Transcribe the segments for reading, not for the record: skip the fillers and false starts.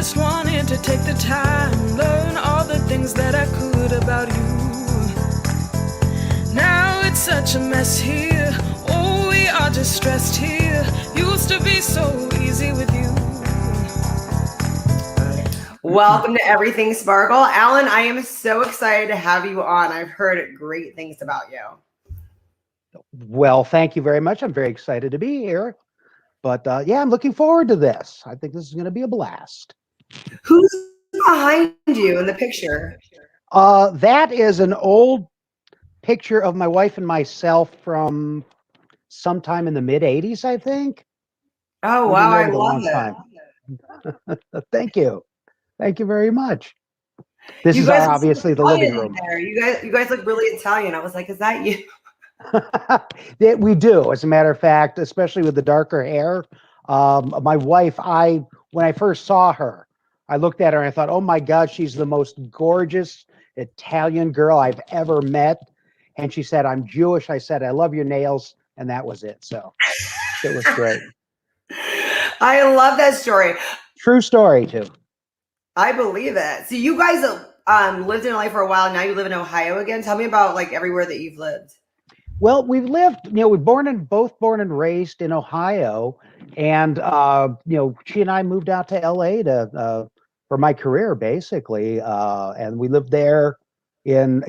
just wanted to take the time, learn all the things that I could about you. Now it's such a mess here. Oh, we are just stressed here. Used to be so easy with you. Welcome to Everything Sparkle. Alan, I am so excited to have you on. I've heard great things about you. Well, thank you very much. I'm very excited to be here. But yeah, I'm looking forward to this. I think this is going to be a blast. Who's behind you in the picture? That is an old picture of my wife and myself from sometime in the mid 80s, I think. Oh, We've wow. been I married a love long it. time. Thank you. Thank you very much. This You is guys obviously the living room. there. You guys look really Italian. I was like, is that you? We do, as a matter of fact, especially with the darker hair. My wife, when I first saw her, I looked at her and I thought, oh my God, she's the most gorgeous Italian girl I've ever met. And she said, I'm Jewish. I said, I love your nails. And that was it. So it was great. I love that story. True story, too. I believe it. So you guys lived in LA for a while. Now you live in Ohio again. Tell me about like everywhere that you've lived. Well, we've lived, we're both born and raised in Ohio, and she and I moved out to LA for my career, basically, and we lived there in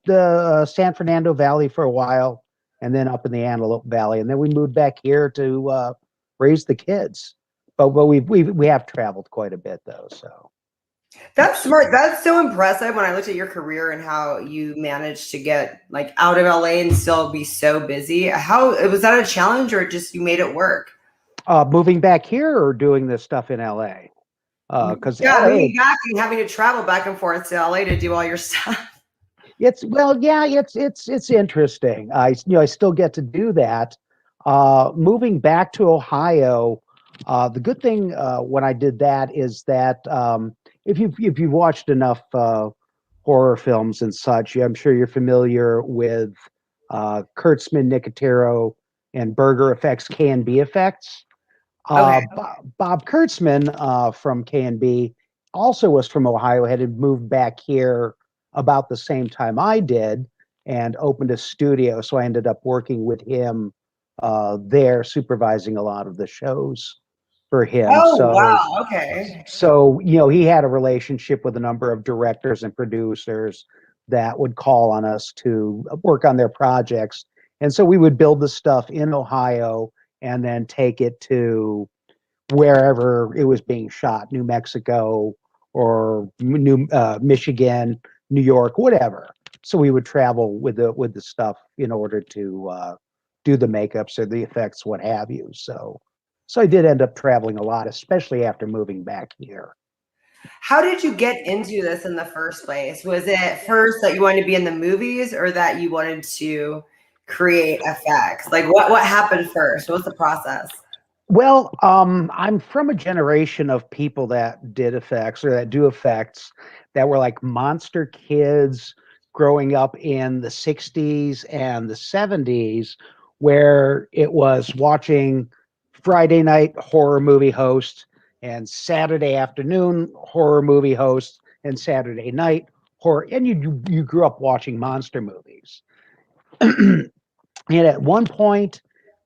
the San Fernando Valley for a while, and then up in the Antelope Valley, and then we moved back here to raise the kids. But we have traveled quite a bit though, so. That's smart. That's so impressive when I looked at your career and how you managed to get like out of LA and still be so busy. How was that a challenge or just you made it work? Moving back here or doing this stuff in LA? Because moving back and having to travel back and forth to LA to do all your stuff. It's interesting. I still get to do that. Moving back to Ohio, the good thing when I did that is that if you've watched enough horror films and such, I'm sure you're familiar with Kurtzman, Nicotero, and Berger Effects, K&B Effects. Okay. Bob Kurtzman from K&B also was from Ohio, had moved back here about the same time I did and opened a studio. So I ended up working with him there, supervising a lot of the shows for him. Oh, wow. Okay. So, he had a relationship with a number of directors and producers that would call on us to work on their projects. And so we would build the stuff in Ohio and then take it to wherever it was being shot, New Mexico or Michigan, New York, whatever. So we would travel with the stuff in order to do the makeups or the effects, what have you. So I did end up traveling a lot, especially after moving back here. How did you get into this in the first place? Was it first that you wanted to be in the movies or that you wanted to create effects? Like what happened first? What was the process? Well, I'm from a generation of people that did effects or that do effects that were like monster kids growing up in the 60s and the 70s, where it was watching Friday night horror movie host and Saturday afternoon horror movie host and Saturday night horror. And you grew up watching monster movies. And at one point,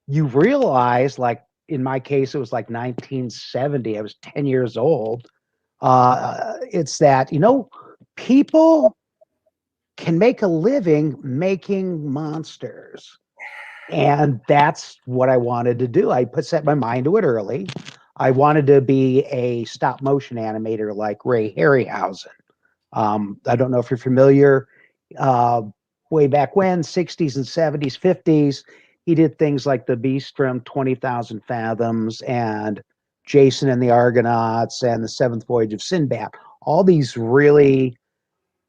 you realize, like, in my case, it was like 1970. I was 10 years old. It's that, people can make a living making monsters. And that's what I wanted to do. I set my mind to it early. I wanted to be a stop motion animator like Ray Harryhausen. I don't know if you're familiar. Way back when, 60s and 70s, 50s, he did things like The Beast from 20,000 Fathoms and Jason and the Argonauts and The Seventh Voyage of Sinbad. All these really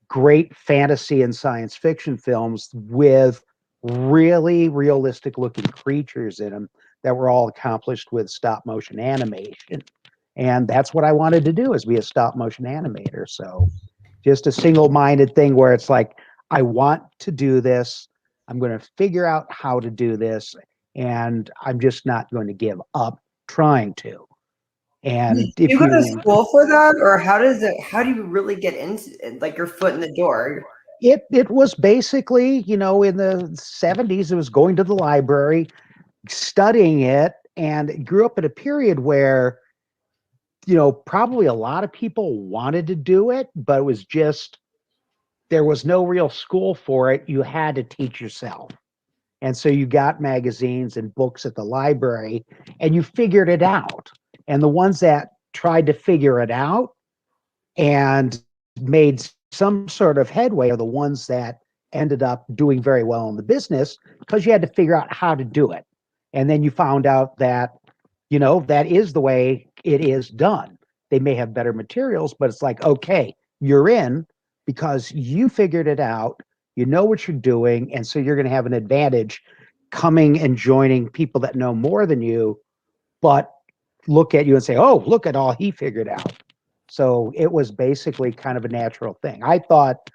great fantasy and science fiction films with really realistic looking creatures in them that were all accomplished with stop motion animation. And that's what I wanted to do, is be a stop motion animator. So just a single-minded thing where it's like, I want to do this. I'm going to figure out how to do this, and I'm just not going to give up trying to. And Did if you go to you, school for that, or how do you really get into it, like your foot in the door? it was basically, in the 70s, it was going to the library, studying it, and grew up at a period where, probably a lot of people wanted to do it, but it was just, there was no real school for it. You had to teach yourself. And so you got magazines and books at the library and you figured it out. And the ones that tried to figure it out and made some sort of headway are the ones that ended up doing very well in the business because you had to figure out how to do it. And then you found out that, that is the way it is done. They may have better materials, but it's like, okay, you're in because you figured it out. You know what you're doing. And so you're going to have an advantage coming and joining people that know more than you, but look at you and say, oh, look at all he figured out. So it was basically kind of a natural thing. I thought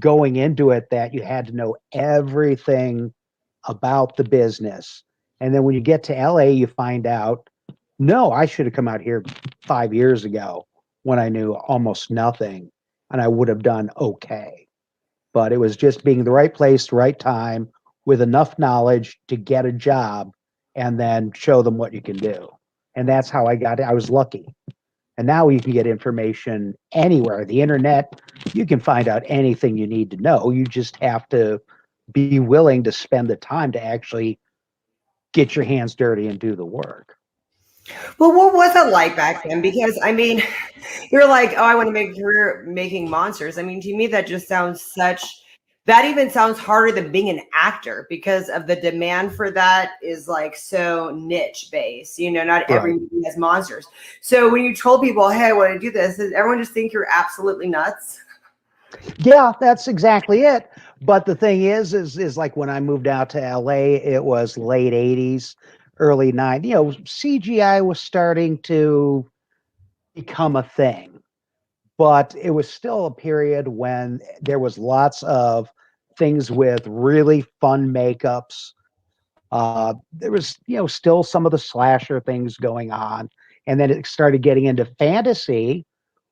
going into it that you had to know everything about the business. And then when you get to LA, you find out, no, I should have come out here 5 years ago when I knew almost nothing and I would have done okay. But it was just being the right place, the right time with enough knowledge to get a job and then show them what you can do. And that's how I got it. I was lucky. And now you can get information anywhere. The internet, you can find out anything you need to know. You just have to be willing to spend the time to actually get your hands dirty and do the work. Well, what was it like back then? Because I mean, you're like, oh, I want to make a career making monsters. I mean, to me, that just sounds that even sounds harder than being an actor because of the demand for that is like so niche based. Not every Right. movie has monsters. So when you told people, hey, I want to do this, does everyone just think you're absolutely nuts? Yeah, that's exactly it. But the thing is like when I moved out to LA, it was late 80s, early 90s. CGI was starting to become a thing, but it was still a period when there was lots of things with really fun makeups. There was, still some of the slasher things going on, and then it started getting into fantasy,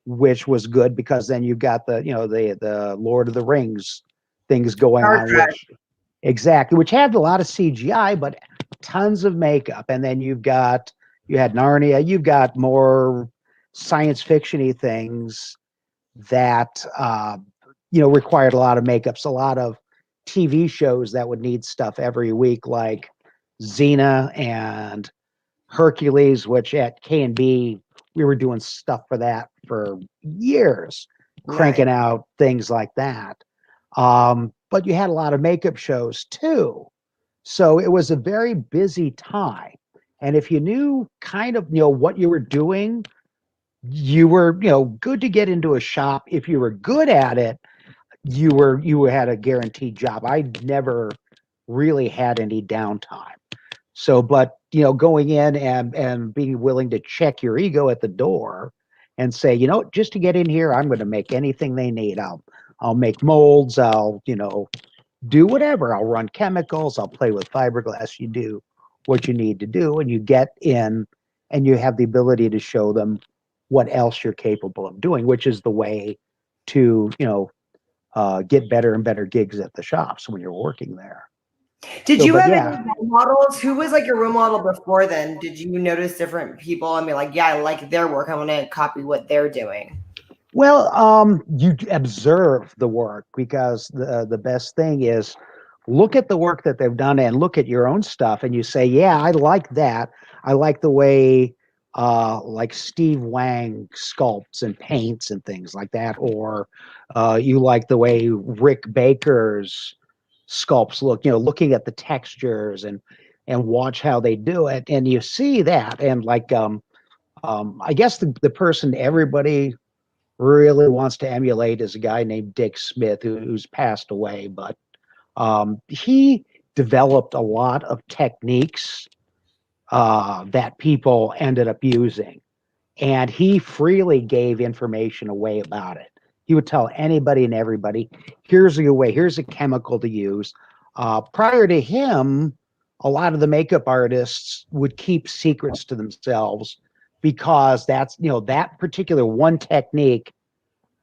which was good because then you got the Lord of the Rings things going Star on, Trek. which had a lot of CGI, but tons of makeup. And then you had Narnia, you've got more science fictiony things that required a lot of makeups, a lot of TV shows that would need stuff every week, like Xena and Hercules, which at K&B we were doing stuff for that for years, Nice. cranking out things like that. But you had a lot of makeup shows too. So it was a very busy time. And if you knew kind of, what you were doing, you were, good to get into a shop. If you were good at it, you had a guaranteed job. I never really had any downtime. So, but going in and being willing to check your ego at the door and say, just to get in here, I'm going to make anything they need. I'll make molds. I'll do whatever. I'll run chemicals. I'll play with fiberglass. You do what you need to do, and you get in, and you have the ability to show them what else you're capable of doing, which is the way to get better and better gigs at the shops when you're working there. Did So, you but have any yeah. role models? Who was like your role model before then? Did you notice different people? I mean, like, yeah, I like their work. I want to copy what they're doing. Well, you observe the work because the best thing is look at the work that they've done and look at your own stuff, and you say, "Yeah, I like that. I like the way, like Steve Wang sculpts and paints and things like that," or you like the way Rick Baker's sculpts look. Looking at the textures and watch how they do it, and you see that, and like I guess the person everybody really wants to emulate is a guy named Dick Smith who's passed away, but he developed a lot of techniques that people ended up using, and he freely gave information away about it. He would tell anybody and everybody, here's a way, here's a chemical to use. Prior to him, a lot of the makeup artists would keep secrets to themselves because that's, that particular one technique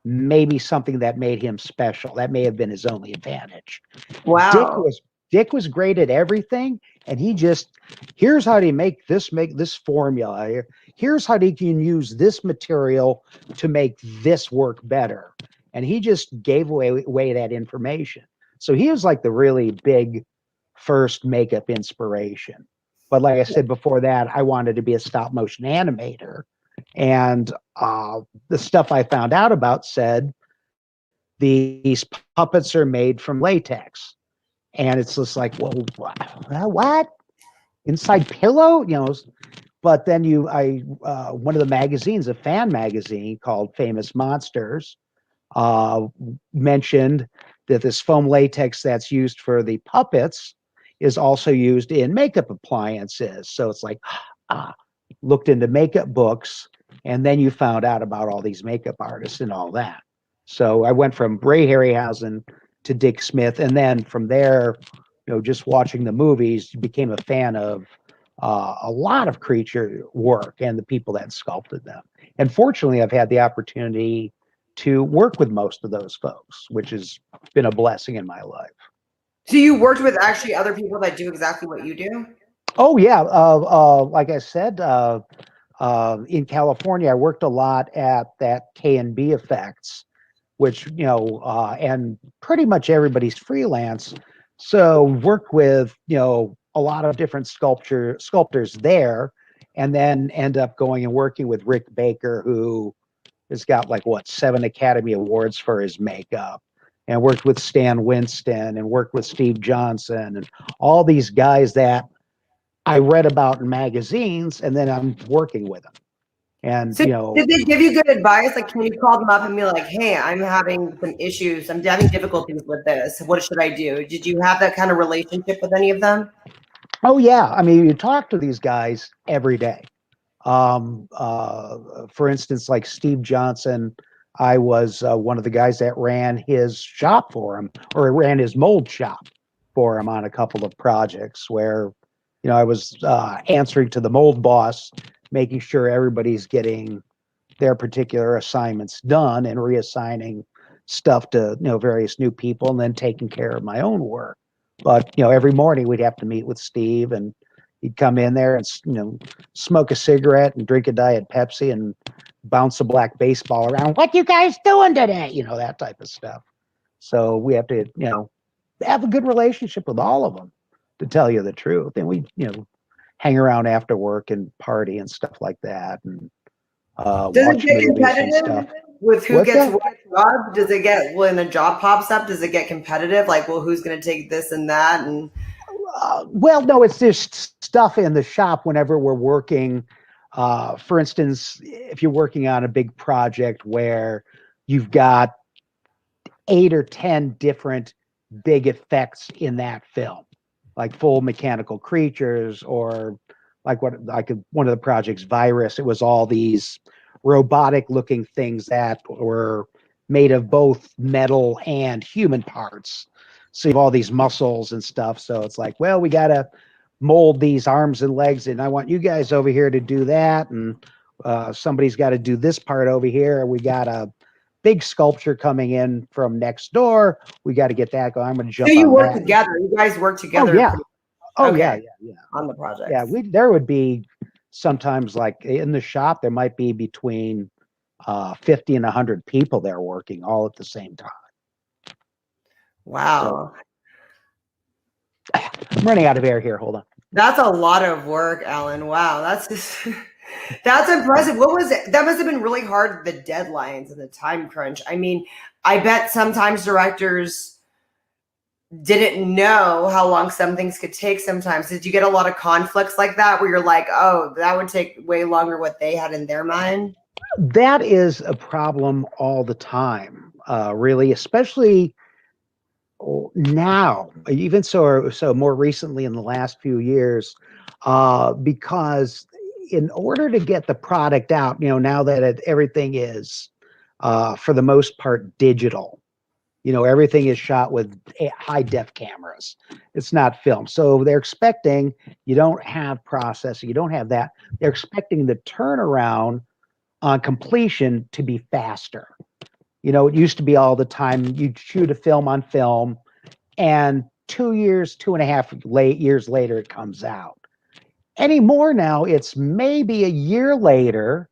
may be something that made him special. That may have been his only advantage. Dick Wow. was great at everything, and he just, here's how to make this formula. Here's how you can use this material to make this work better. And he just gave away that information. So he was like the really big first makeup inspiration. But like I said before that, I wanted to be a stop motion animator. And the stuff I found out about said these puppets are made from latex. And it's just like, well, what? Inside pillow? But then one of the magazines, a fan magazine called Famous Monsters, mentioned that this foam latex that's used for the puppets is also used in makeup appliances. So it's like, looked into makeup books, and then you found out about all these makeup artists and all that. So I went from Ray Harryhausen to Dick Smith, and then from there, just watching the movies, became a fan of a lot of creature work and the people that sculpted them. And fortunately, I've had the opportunity to work with most of those folks, which has been a blessing in my life. So you worked with actually other people that do exactly what you do? Oh yeah, like I said, in California, I worked a lot at that K&B Effects, which and pretty much everybody's freelance. So worked with a lot of different sculptors there, and then end up going and working with Rick Baker, who has got 7 Academy Awards for his makeup, and worked with Stan Winston and worked with Steve Johnson and all these guys that I read about in magazines, and then I'm working with them. And So did they give you good advice? Like, can you call them up and be like, hey, I'm having some issues. I'm having difficulties with this. What should I do? Did you have that kind of relationship with any of them? oh yeah, I mean, you talk to these guys every day. For instance, like Steve Johnson, I was one of the guys that ran his shop for him, or ran his mold shop for him on a couple of projects where, I was answering to the mold boss, making sure everybody's getting their particular assignments done and reassigning stuff to, various new people, and then taking care of my own work. But, every morning we'd have to meet with Steve, and he'd come in there and, smoke a cigarette and drink a Diet Pepsi and bounce a black baseball around. What you guys doing today? That type of stuff. So we have to, have a good relationship with all of them, to tell you the truth. And we, hang around after work and party and stuff like that, and Does it watch get movies and competitive stuff. with who What's gets that? what job? Does it get, when a job pops up, does it get competitive? Like, well, who's going to take this and that? And Well, no, it's just stuff in the shop whenever we're working. For instance, if you're working on a big project where you've got 8 or 10 different big effects in that film, like full mechanical creatures, or one of the projects, Virus, it was all these robotic looking things that were made of both metal and human parts. So you have all these muscles and stuff. So it's like, well, we got to mold these arms and legs, and I want you guys over here to do that. And somebody's got to do this part over here. We got a big sculpture coming in from next door. We got to get that going. I'm going to jump so you on work that. together. You guys work Oh together. yeah. Oh Okay. yeah. On the project. Yeah, there would be sometimes, like in the shop, there might be between 50 and 100 people there working all at the same time. Wow. So, I'm running out of air here. Hold on. That's a lot of work, Alan. Wow. That's just, that's impressive. What was it? That must have been really hard, the deadlines and the time crunch. I mean, I bet sometimes directors didn't know how long some things could take sometimes. Did you get a lot of conflicts like that where you're like, oh, that would take way longer what they had in their mind? That is a problem all the time, really, especially now, even so more recently in the last few years, because in order to get the product out, now that everything is, for the most part, digital, Everything is shot with high def cameras. It's not film. So they're expecting you don't have processing, you don't have that. They're expecting the turnaround on completion to be faster. It used to be all the time you'd shoot a film on film, and 2 years, 2.5 years later, it comes out. Anymore now, it's maybe a year later,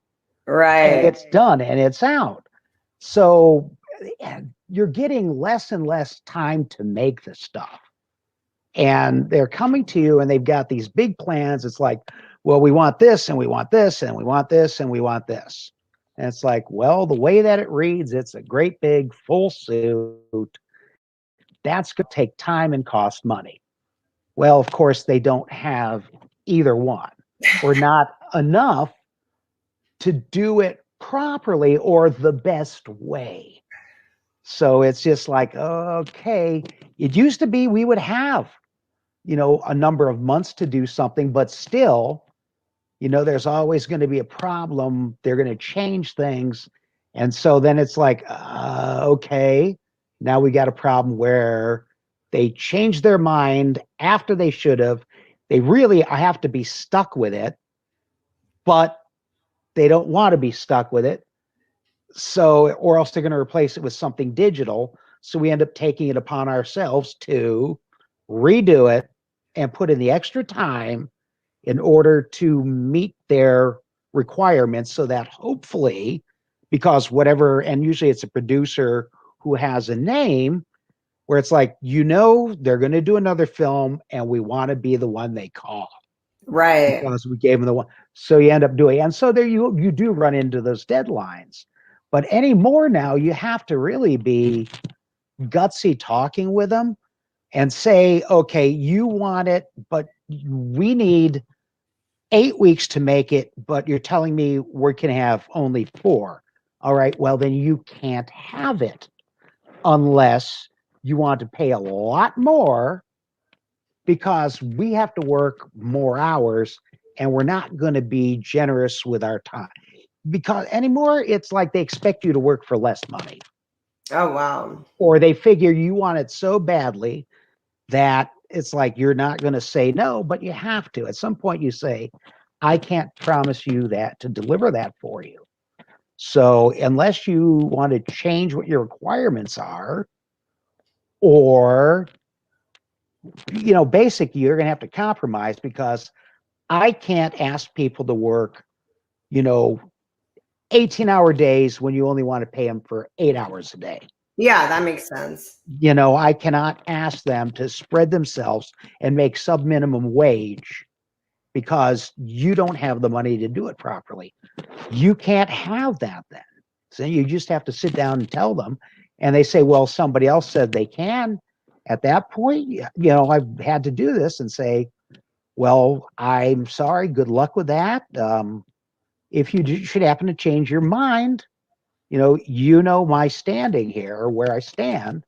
and Right. it's done and it's out. So you're getting less and less time to make the stuff. And they're coming to you and they've got these big plans. It's like, well, we want this and we want this and we want this and we want this. And it's like, well, the way that it reads, it's a great big full suit. That's going to take time and cost money. Well, of course, they don't have either one, or not enough to do it properly or the best way. So it's just like, okay, it used to be we would have, a number of months to do something, but still, there's always going to be a problem. They're going to change things. And so then it's like, okay, now we got a problem where they changed their mind after they should have. They really have to be stuck with it, but they don't want to be stuck with it. So, or else they're going to replace it with something digital. So we end up taking it upon ourselves to redo it and put in the extra time in order to meet their requirements, so that hopefully, because whatever, and usually it's a producer who has a name where it's like, they're going to do another film and we want to be the one they call. Right. Because we gave them the one. So you end up doing, and so there you do run into those deadlines. But anymore now, you have to really be gutsy talking with them and say, okay, you want it, but we need 8 weeks to make it, but you're telling me we can have only 4. All right, well, then you can't have it unless you want to pay a lot more, because we have to work more hours and we're not going to be generous with our time. Because anymore, it's like they expect you to work for less money. Oh, wow. Or they figure you want it so badly that it's like you're not going to say no, but you have to. At some point you say, I can't promise you that to deliver that for you. So unless you want to change what your requirements are, or, basically you're going to have to compromise, because I can't ask people to work, 18-hour days when you only want to pay them for 8 hours a day. Yeah, that makes sense. I cannot ask them to spread themselves and make sub-minimum wage because you don't have the money to do it properly. You can't have that then. So you just have to sit down and tell them. And they say, well, somebody else said they can. At that point, I've had to do this and say, well, I'm sorry, good luck with that. If you should happen to change your mind, my standing here, or where I stand.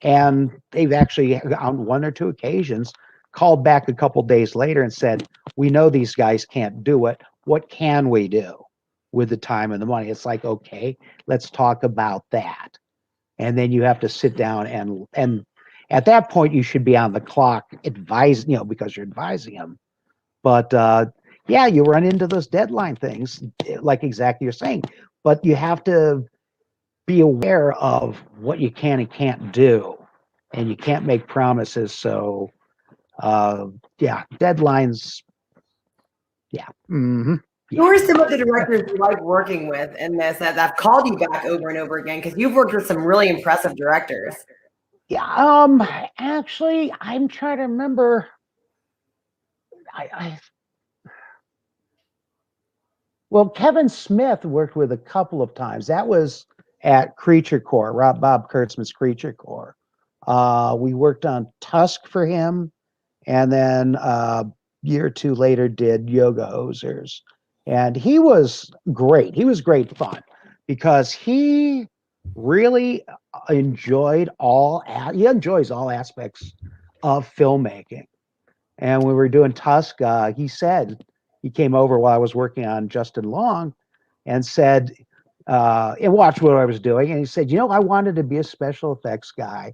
And they've actually, on 1 or 2 occasions, called back a couple days later and said, we know these guys can't do it. What can we do with the time and the money? It's like, okay, let's talk about that. And then you have to sit down and at that point you should be on the clock advising, because you're advising them. But yeah, you run into those deadline things, like exactly you're saying. But you have to be aware of what you can and can't do, and you can't make promises. So, yeah, deadlines. Yeah. Mm-hmm. Who are some of the directors you like working with in this that have called you back over and over again? Because you've worked with some really impressive directors. Yeah. Actually, I'm trying to remember. Well, Kevin Smith worked with a couple of times. That was at Creature Core, Bob Kurtzman's Creature Core. We worked on Tusk for him, and then a year or 2 later did Yoga Hosers. And he was great. He was great fun because he really enjoys all aspects of filmmaking. And when we were doing Tusk, he said, he came over while I was working on Justin Long and said, and watched what I was doing. And he said, I wanted to be a special effects guy,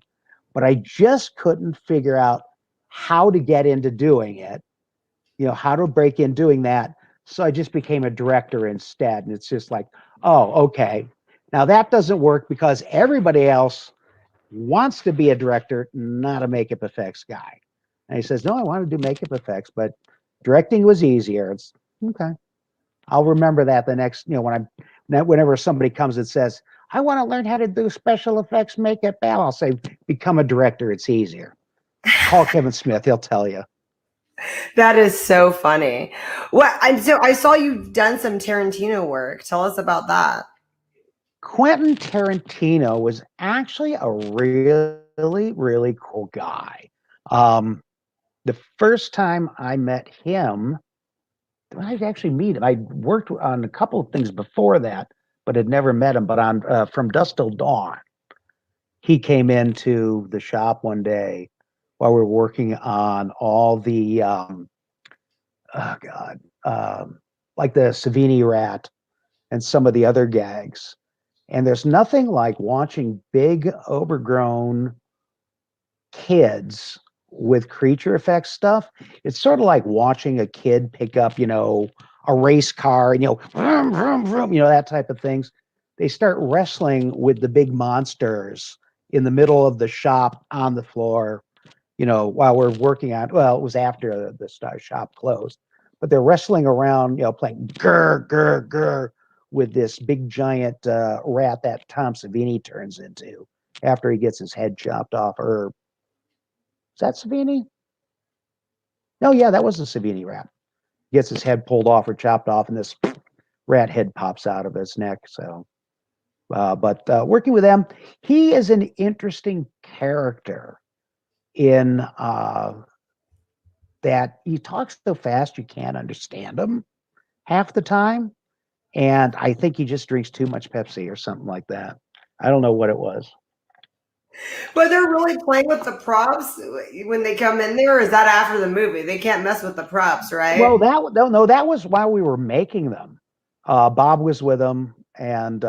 but I just couldn't figure out how to get into doing it, how to break in doing that. So I just became a director instead. And it's just like, oh, okay. Now that doesn't work because everybody else wants to be a director, not a makeup effects guy. And he says, no, I want to do makeup effects, but directing was easier. It's okay. I'll remember that the next, whenever somebody comes and says, I want to learn how to do special effects makeup, I'll say, become a director. It's easier. Call Kevin Smith. He'll tell you. That is so funny. So I saw you've done some Tarantino work. Tell us about that. Quentin Tarantino was actually a really, really cool guy. The first time I met him, I actually meet him. I worked on a couple of things before that, but had never met him. But on From Dusk Till Dawn, he came into the shop one day while we were working on all the like the Savini rat and some of the other gags. And there's nothing like watching big, overgrown kids with creature effects stuff. It's sort of like watching a kid pick up, a race car and, vroom, vroom, vroom, that type of things. They start wrestling with the big monsters in the middle of the shop on the floor, while we're working on, well, it was after the shop closed, but they're wrestling around, playing grr, grr, grr with this big giant rat that Tom Savini turns into after he gets his head chopped off. Or is that Savini? No, yeah, that was a Savini rat. Gets his head pulled off or chopped off, and this rat head pops out of his neck. So, but working with them, he is an interesting character in that he talks so fast you can't understand him half the time. And I think he just drinks too much Pepsi or something like that. I don't know what it was. But they're really playing with the props when they come in there. Or is that after the movie? They can't mess with the props, right? Well, that was while we were making them. Bob was with them, and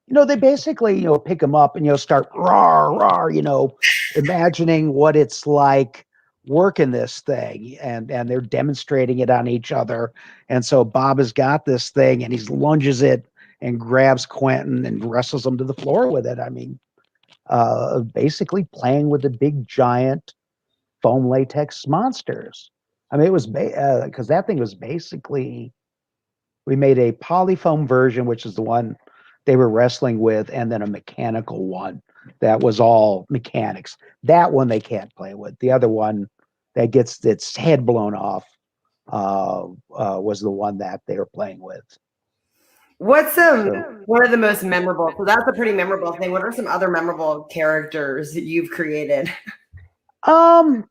they basically pick them up and start rawr rawr, imagining what it's like working this thing, and they're demonstrating it on each other. And so Bob has got this thing, and he lunges it and grabs Quentin and wrestles him to the floor with it. I mean, basically playing with the big giant foam latex monsters. I mean, it was because that thing was basically, we made a polyfoam version, which is the one they were wrestling with, and then a mechanical one that was all mechanics. That one they can't play with. The other one that gets its head blown off was the one that they were playing with. What's one of the most memorable? So that's a pretty memorable thing. What are some other memorable characters that you've created? The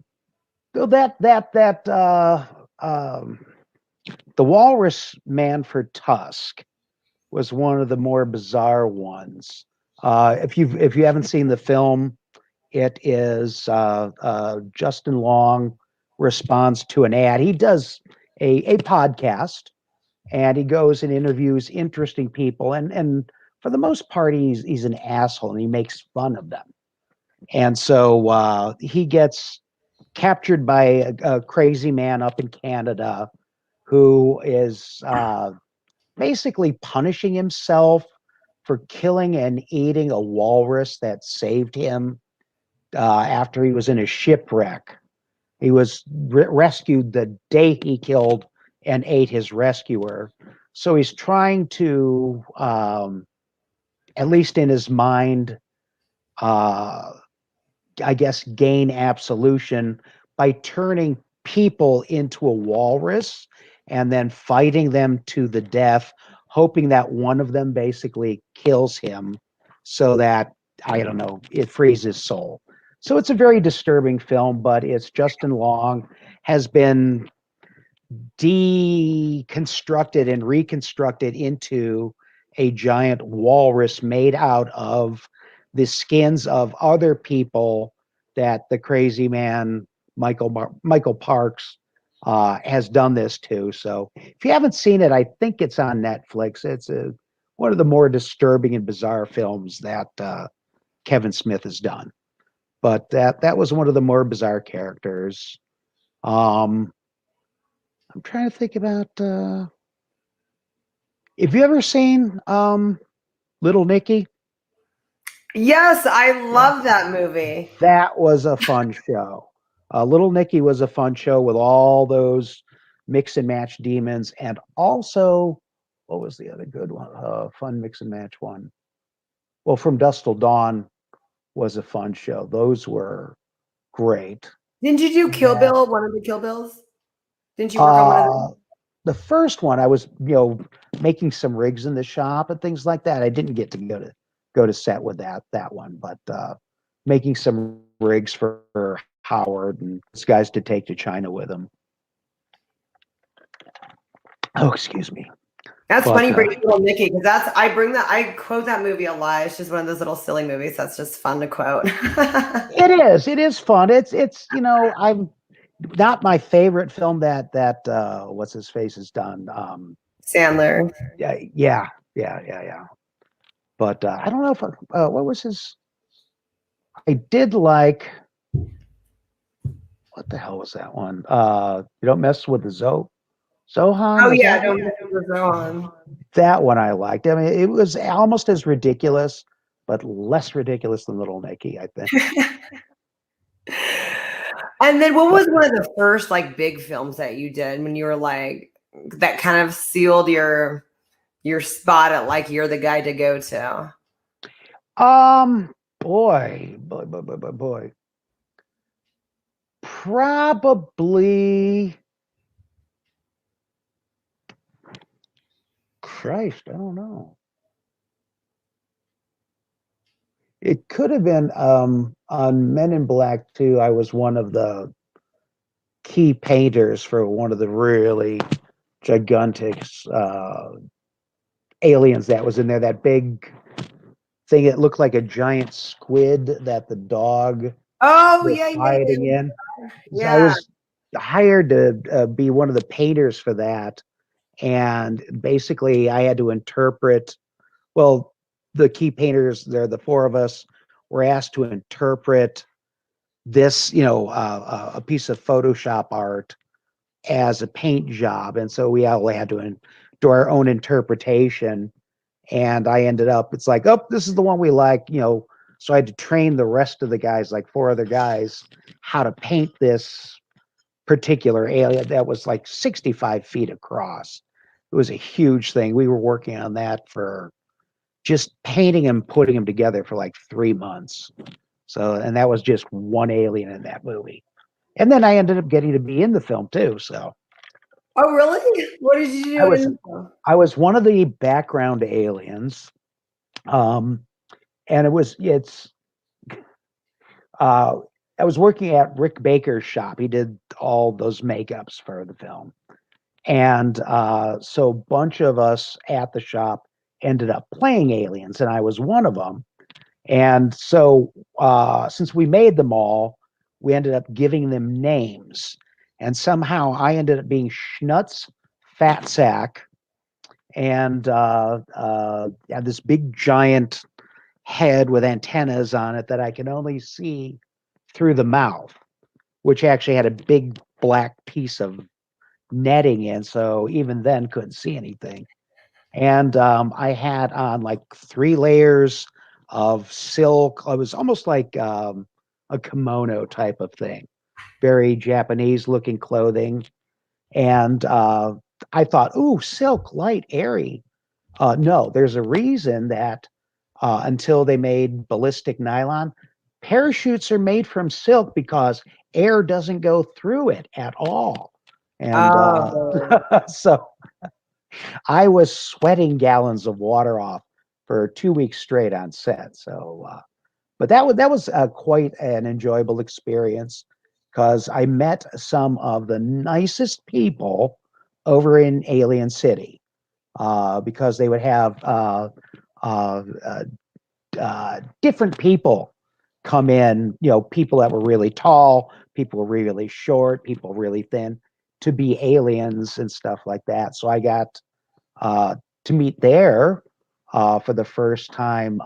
Walrus Manfred Tusk was one of the more bizarre ones. If you haven't seen the film, it is Justin Long responds to an ad. He does a podcast, and he goes and interviews interesting people, and for the most part, he's an asshole, and he makes fun of them. And so he gets captured by a crazy man up in Canada who is basically punishing himself for killing and eating a walrus that saved him after he was in a shipwreck. He was rescued the day he killed and ate his rescuer. So he's trying to, at least in his mind, I guess, gain absolution by turning people into a walrus and then fighting them to the death, hoping that one of them basically kills him so that, I don't know, it frees his soul. So it's a very disturbing film, but it's Justin Long has been deconstructed and reconstructed into a giant walrus made out of the skins of other people that the crazy man Michael Parks has done this to. So if you haven't seen it, I think it's on Netflix. It's one of the more disturbing and bizarre films that Kevin Smith has done. But that was one of the more bizarre characters. I'm trying to think about. Have you ever seen Little Nicky? Yes, I love that movie. That was a fun show. Little Nicky was a fun show with all those mix and match demons, and also what was the other good one? Fun mix and match one. Well, From Dusk Till Dawn was a fun show. Those were great. Didn't you do Kill Bill? One of the Kill Bills? Didn't you work on one of them? The first one, I was making some rigs in the shop and things like that. I didn't get to go to set with that one, but making some rigs for Howard and these guys to take to China with him. Oh, excuse me. That's funny, bringing Little Nicky, because I quote that movie a lot. It's just one of those little silly movies that's just fun to quote. It is fun. It's I'm not my favorite film that what's his face has done. Sandler. Yeah. But I don't know if what was his. I did like. What the hell was that one? You Don't Mess with the Zohan. Oh yeah, Don't Mess with the Zohan. That one I liked. I mean, it was almost as ridiculous, but less ridiculous than Little Nicky, I think. And then what was one of the first like big films that you did when you were like that kind of sealed your spot at like you're the guy to go to? Boy. Probably Christ, I don't know. It could have been on Men in Black 2. I was one of the key painters for one of the really gigantic aliens that was in there. That big thing, it looked like a giant squid that the dog was hiding in. So I was hired to be one of the painters for that. And basically I had to interpret, well, the key painters there, the four of us were asked to interpret this, a piece of Photoshop art as a paint job. And so we all had to do our own interpretation. And I ended up, it's like, oh, this is the one we like, so I had to train the rest of the guys, like four other guys, how to paint this particular alien that was like 65 feet across. It was a huge thing. We were working on that for just painting and putting them together for like 3 months. So, and that was just one alien in that movie. And then I ended up getting to be in the film too. So. Oh, really? What did you do? I was one of the background aliens. And I was working at Rick Baker's shop. He did all those makeups for the film. And so a bunch of us at the shop ended up playing aliens, and I was one of them. And so since we made them all, we ended up giving them names. And somehow I ended up being Schnutz Fat Sack, and had this big giant head with antennas on it that I can only see through the mouth, which actually had a big black piece of netting in, so even then couldn't see anything. And I had on like 3 layers of silk. It was almost like a kimono type of thing, very Japanese looking clothing. And I thought, ooh, silk, light, airy. No, there's a reason that until they made ballistic nylon, parachutes are made from silk because air doesn't go through it at all. And so I was sweating gallons of water off for 2 weeks straight on set. So, but that was quite an enjoyable experience because I met some of the nicest people over in Alien City because they would have different people come in, people that were really tall, people really short, people really thin, to be aliens and stuff like that. So I got to meet their for the first time.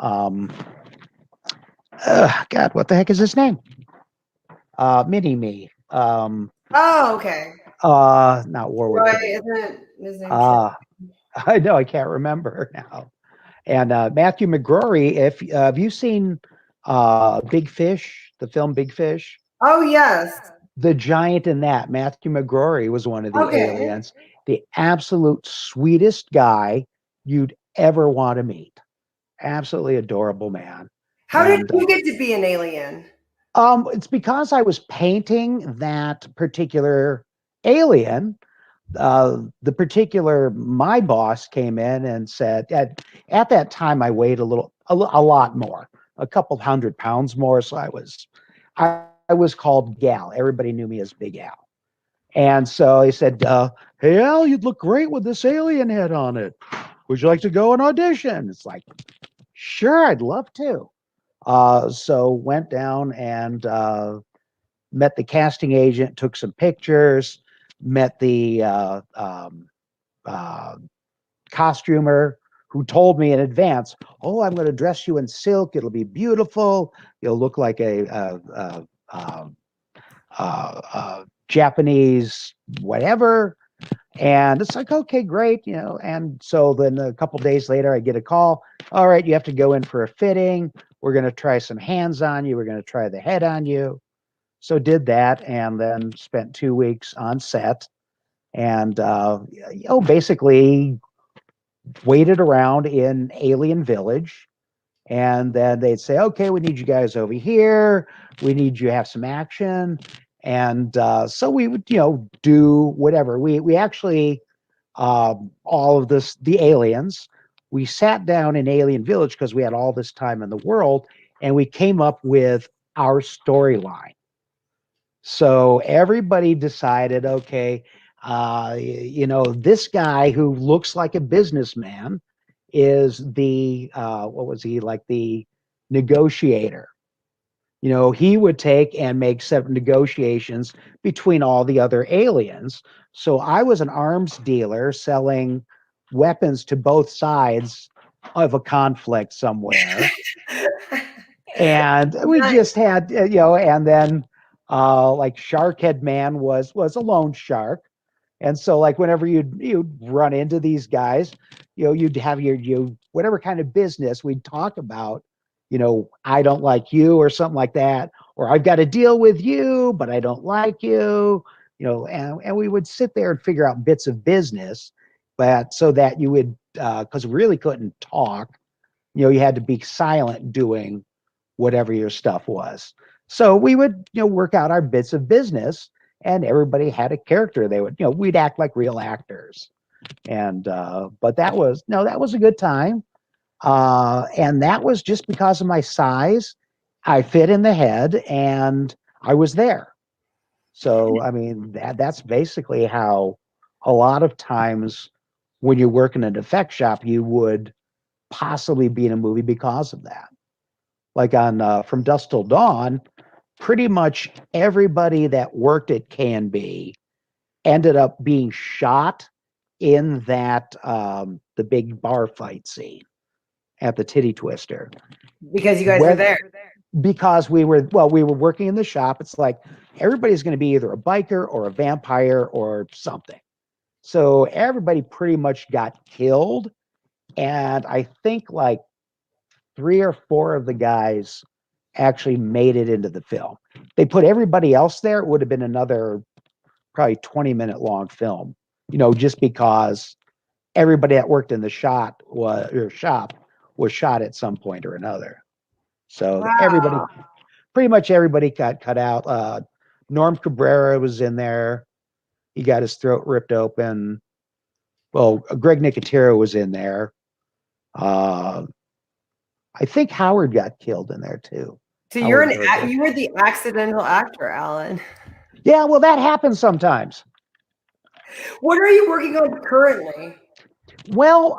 God, what the heck is his name? Mini Me. Oh, okay. Not Warwick. Right, isn't his name? I know I can't remember now. And Matthew McGrory, if have you seen Big Fish, the film Big Fish? Oh, yes. The giant in that, Matthew McGrory, was one of the Okay. aliens. The absolute sweetest guy you'd ever want to meet. Absolutely adorable man. How did And you get to be an alien? it's because I was painting that particular alien. My boss came in and said at that time I weighed a lot more, a couple 100 pounds more. So I was called Gal. Everybody knew me as Big Al. And so he said, "Hey Al, you'd look great with this alien head on it. Would you like to go and audition?" It's like, sure, I'd love to. So went down and met the casting agent, took some pictures, met the uh, costumer who told me in advance, "Oh, I'm going to dress you in silk. It'll be beautiful. You'll look like a Japanese whatever." And it's like, okay, great, you know. And so then a couple days later, I get a call. All right, you have to go in for a fitting. We're going to try some hands on you. We're going to try the head on you. So did that, and then spent 2 weeks on set, and basically waited around in Alien Village. And then they'd say, okay, we need you guys over here. We need you to have some action. And so we would, do whatever. We actually, all of this, the aliens, we sat down in Alien Village because we had all this time in the world, and we came up with our storyline. So everybody decided, okay, this guy who looks like a businessman is the what was he like the negotiator. He would take and make seven negotiations between all the other aliens. So I was an arms dealer selling weapons to both sides of a conflict somewhere. And we Nice. just had, and then like Sharkhead Man was a loan shark. And so like whenever you'd run into these guys, you'd have you whatever kind of business we'd talk about, I don't like you or something like that, or I've got to deal with you, but I don't like you, and we would sit there and figure out bits of business, but so that you would, because we really couldn't talk, you had to be silent doing whatever your stuff was. So we would, work out our bits of business, and everybody had a character. They would, we'd act like real actors. And but that was a good time. And that was just because of my size. I fit in the head, and I was there. So I mean that's basically how a lot of times when you work in an effect shop, you would possibly be in a movie because of that. Like on From Dusk Till Dawn, pretty much everybody that worked at K&B ended up being shot in that the big bar fight scene at the Titty Twister. Because you guys were there. Because we were working in the shop. It's like everybody's going to be either a biker or a vampire or something. So everybody pretty much got killed. And I think like 3 or 4 of the guys actually made it into the film. They put everybody else there, it would have been another probably 20-minute long film, just because everybody that worked in the shop was shot at some point or another. So Wow. pretty much everybody got cut out. Norm Cabrera was in there. He got his throat ripped open. Well, Greg Nicotero was in there. I think Howard got killed in there too. So you Howard were the accidental actor, Alan. Yeah, well, that happens sometimes. What are you working on currently? Well,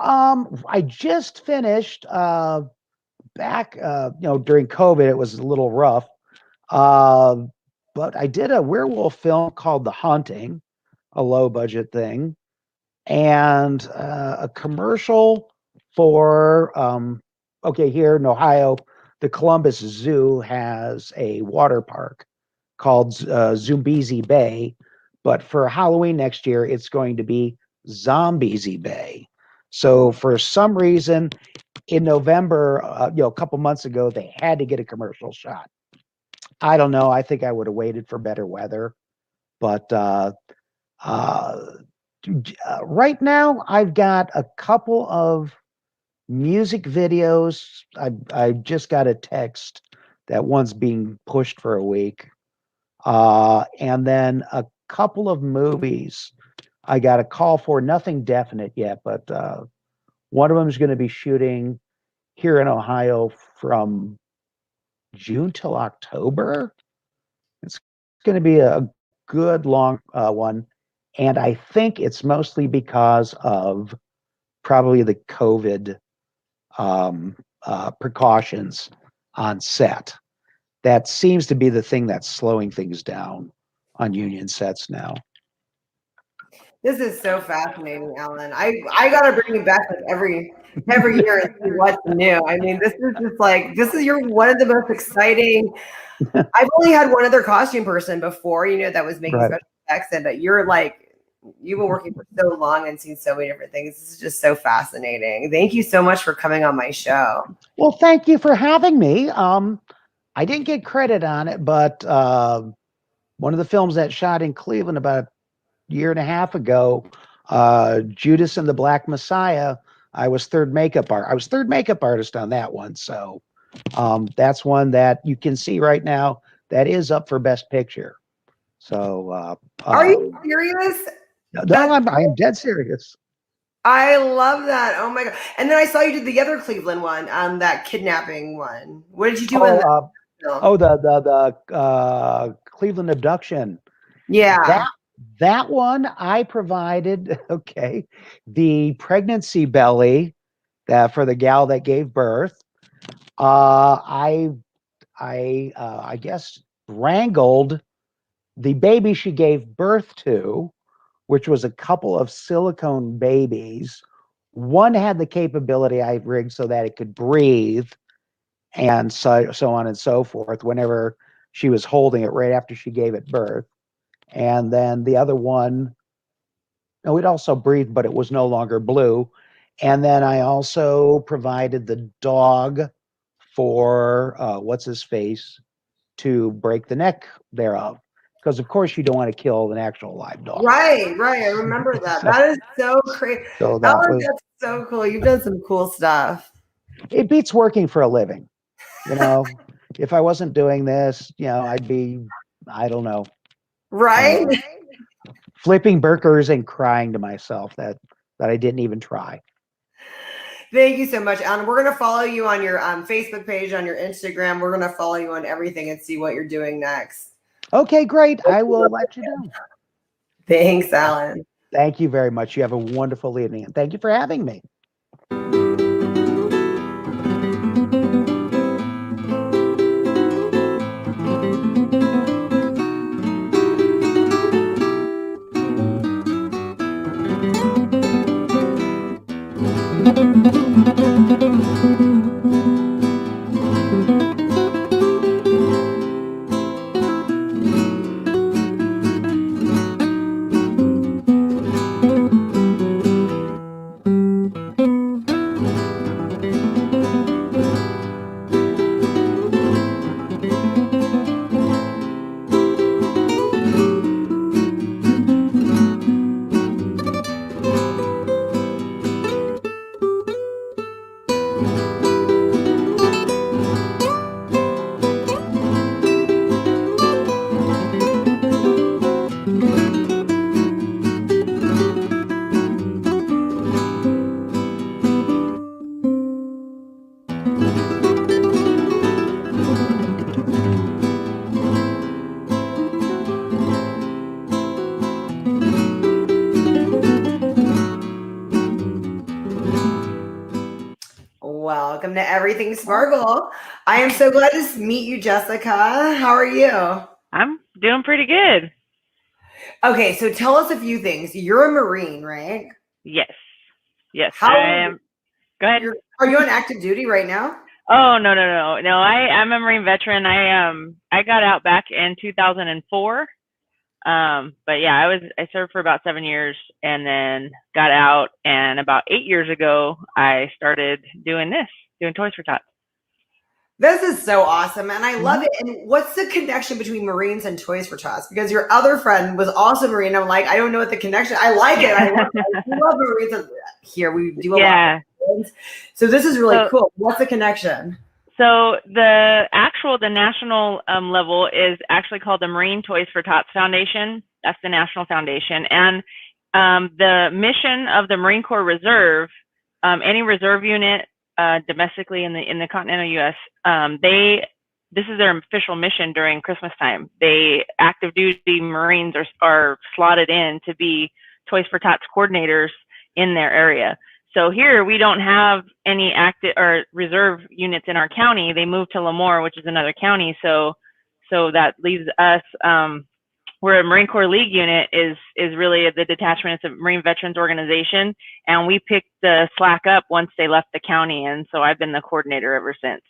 I just finished back, during COVID, it was a little rough. Uh, but I did a werewolf film called The Haunting, a low budget thing, and a commercial for, okay, here in Ohio, the Columbus Zoo has a water park called Zumbizi Bay, but for Halloween next year, it's going to be Zombiezi Bay. So for some reason, in November, a couple months ago, they had to get a commercial shot. I don't know. I think I would have waited for better weather, but right now, I've got a couple of music videos. I just got a text that one's being pushed for a week. And then a couple of movies I got a call for, nothing definite yet, but one of them is going to be shooting here in Ohio from June till October. It's going to be a good long one. And I think it's mostly because of probably the COVID precautions on set. That seems to be the thing that's slowing things down on union sets now. This is so fascinating, Alan. I gotta bring you back like every year and see what's new. I mean, this is just like you're one of the most exciting. I've only had one other costume person before, that was making Right. special effects, but you've been working for so long and seen so many different things. This is just so fascinating. Thank you so much for coming on my show. Well, thank you for having me. I didn't get credit on it, but one of the films that shot in Cleveland about a year and a half ago, Judas and the Black Messiah, I was third makeup artist on that one. So that's one that you can see right now that is up for Best Picture. So are you serious? No, I am dead serious. I love that. Oh my God. And then I saw you did the other Cleveland one, that kidnapping one. What did you do in that film? The Cleveland abduction. Yeah. That one I provided, okay, the pregnancy belly for the gal that gave birth. I guess wrangled the baby she gave birth to, which was a couple of silicone babies. One had the capability I rigged so that it could breathe, and so on and so forth whenever she was holding it right after she gave it birth. And then the other one, no, it also breathed, but it was no longer blue. And then I also provided the dog for what's his face to break the neck thereof. Because of course you don't want to kill an actual live dog. Right. I remember that. That is so crazy. So Alan, that's so cool. You've done some cool stuff. It beats working for a living. If I wasn't doing this, I'd be, I don't know. Right. Flipping burgers and crying to myself that I didn't even try. Thank you so much, Alan. We're going to follow you on your Facebook page, on your Instagram. We're going to follow you on everything and see what you're doing next. Okay, great. I will let you know. Thanks, Alan. Thank you very much. You have a wonderful evening. And thank you for having me. Welcome to Everything Sparkle. I am so glad to meet you, Jessica. How are you? I'm doing pretty good. Okay, so tell us a few things. You're a Marine, right? Yes, How I am. Go ahead. Are you on active duty right now? Oh, no. I'm a Marine veteran. I got out back in 2004. But yeah, I served for about 7 years and then got out. And about 8 years ago, I started doing Toys for Tots. This is so awesome, and I love it. And what's the connection between Marines and Toys for Tots? Because your other friend was also Marine. I'm like, I don't know what the connection. I like it. I love Marines. Here we do a lot of things. So this is really cool. What's the connection? So the national level is actually called the Marine Toys for Tots Foundation. That's the national foundation, and the mission of the Marine Corps Reserve, any reserve unit domestically in the continental U.S. This is their official mission during Christmas time. Active duty Marines are slotted in to be Toys for Tots coordinators in their area. So here we don't have any active or reserve units in our county. They moved to Lemoore, which is another county. So that leaves us. We're a Marine Corps League unit is really the detachment. It's a Marine Veterans Organization, and we picked the slack up once they left the county, and so I've been the coordinator ever since.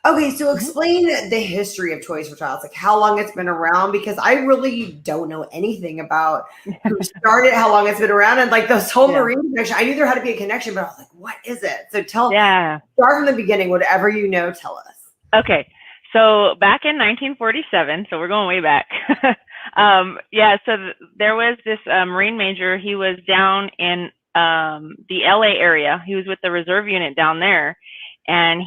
Okay, so explain the history of Toys for Tots, like how long it's been around, because I really don't know anything about who started, how long it's been around, and like this whole Marine connection. I knew there had to be a connection, but I was like, what is it? So start from the beginning, whatever you know, tell us. Okay, so back in 1947, so we're going way back. So there was this Marine major. He was down in the LA area. He was with the reserve unit down there, and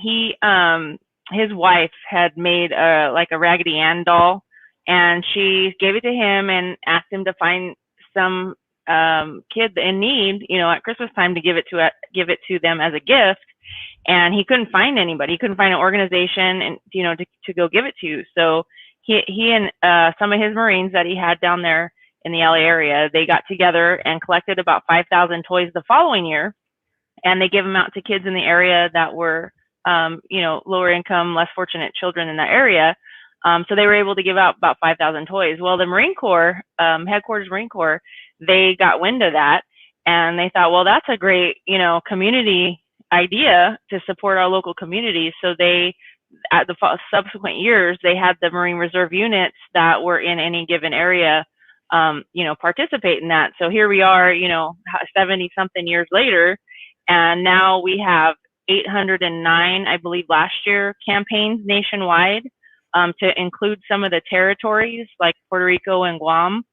his wife had made a Raggedy Ann doll, and she gave it to him and asked him to find some kid in need, at Christmas time to give it to them as a gift. And he couldn't find anybody. He couldn't find an organization and to go give it to. So he and some of his Marines that he had down there in the LA area, they got together and collected about 5,000 toys the following year, and they gave them out to kids in the area that were lower income, less fortunate children in that area. So they were able to give out about 5,000 toys. Well, the Marine Corps, headquarters Marine Corps, they got wind of that, and they thought, well, that's a great, community idea to support our local communities. So they, at the subsequent years, they had the Marine Reserve units that were in any given area, participate in that. So here we are, 70 something years later, and now we have 809, I believe, last year campaigns nationwide, to include some of the territories like Puerto Rico and Guam.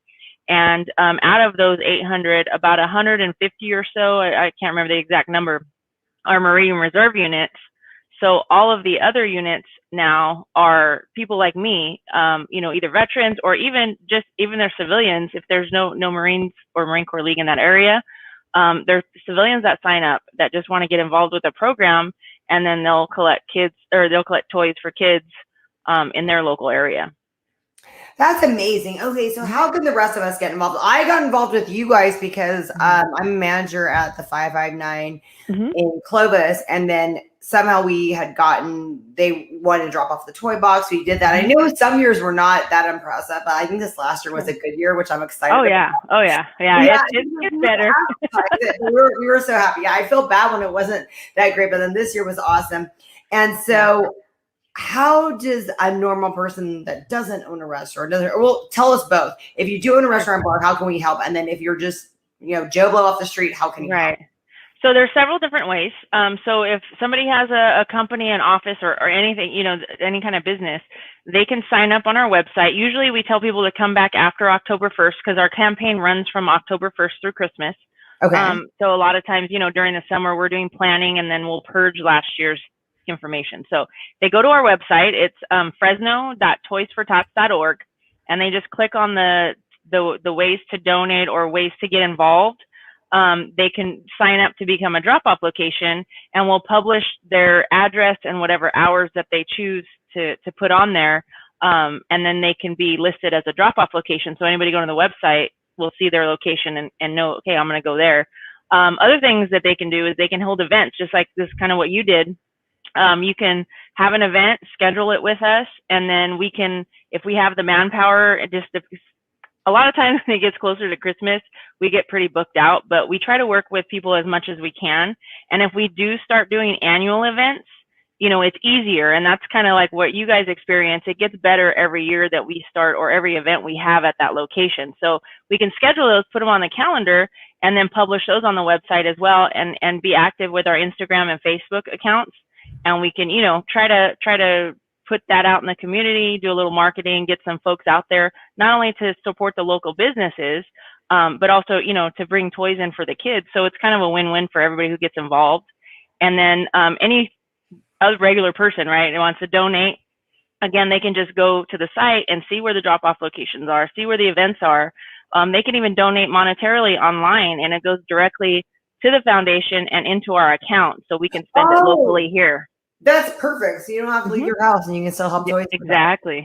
And out of those 800, about 150 or so, I can't remember the exact number, are Marine Reserve units. So all of the other units now are people like me, either veterans or even their civilians. If there's no Marines or Marine Corps League in that area, there's civilians that sign up that just want to get involved with the program, and then they'll collect toys for kids in their local area. That's amazing. Okay, so how can the rest of us get involved? I got involved with you guys because I'm a manager at the 559 in Clovis, and then somehow they wanted to drop off the toy box. We did that. I know some years were not that impressive, but I think this last year was a good year, which I'm excited about. Oh yeah. It's better. we were so happy. Yeah, I felt bad when it wasn't that great, but then this year was awesome. And so how does a normal person that doesn't own a restaurant, tell us both. If you do own a restaurant bar, how can we help? And then if you're just, Joe Blow off the street, how can you help? So there's several different ways. So if somebody has a company, an office, or anything, any kind of business, they can sign up on our website. Usually we tell people to come back after October 1st because our campaign runs from October 1st through Christmas. Okay. So a lot of times, during the summer, we're doing planning, and then we'll purge last year's information. So they go to our website. It's fresno.toysfortots.org, and they just click on the ways to donate or ways to get involved. They can sign up to become a drop-off location, and we'll publish their address and whatever hours that they choose to put on there, and then they can be listed as a drop-off location. So anybody going to the website will see their location and know, okay, I'm going to go there. Other things that they can do is they can hold events, just like this, kind of what you did. You can have an event, schedule it with us, and then we can, if we have the manpower, just a lot of times when it gets closer to Christmas, we get pretty booked out, but we try to work with people as much as we can. And if we do start doing annual events, you know, it's easier. And that's kind of like what you guys experience. It gets better every year that we start, or every event we have at that location. So we can schedule those, put them on the calendar, and then publish those on the website as well, and be active with our Instagram and Facebook accounts. And we can, you know, try to put that out in the community, do a little marketing, get some folks out there, not only to support the local businesses, but also, you know, to bring toys in for the kids. So it's kind of a win-win for everybody who gets involved. And then any other regular person, right, who wants to donate, again, they can just go to the site and see where the drop-off locations are, see where the events are. They can even donate monetarily online, and it goes directly to the foundation and into our account, so we can spend it locally here. That's perfect. So you don't have to leave your house, and you can still help toys. Exactly.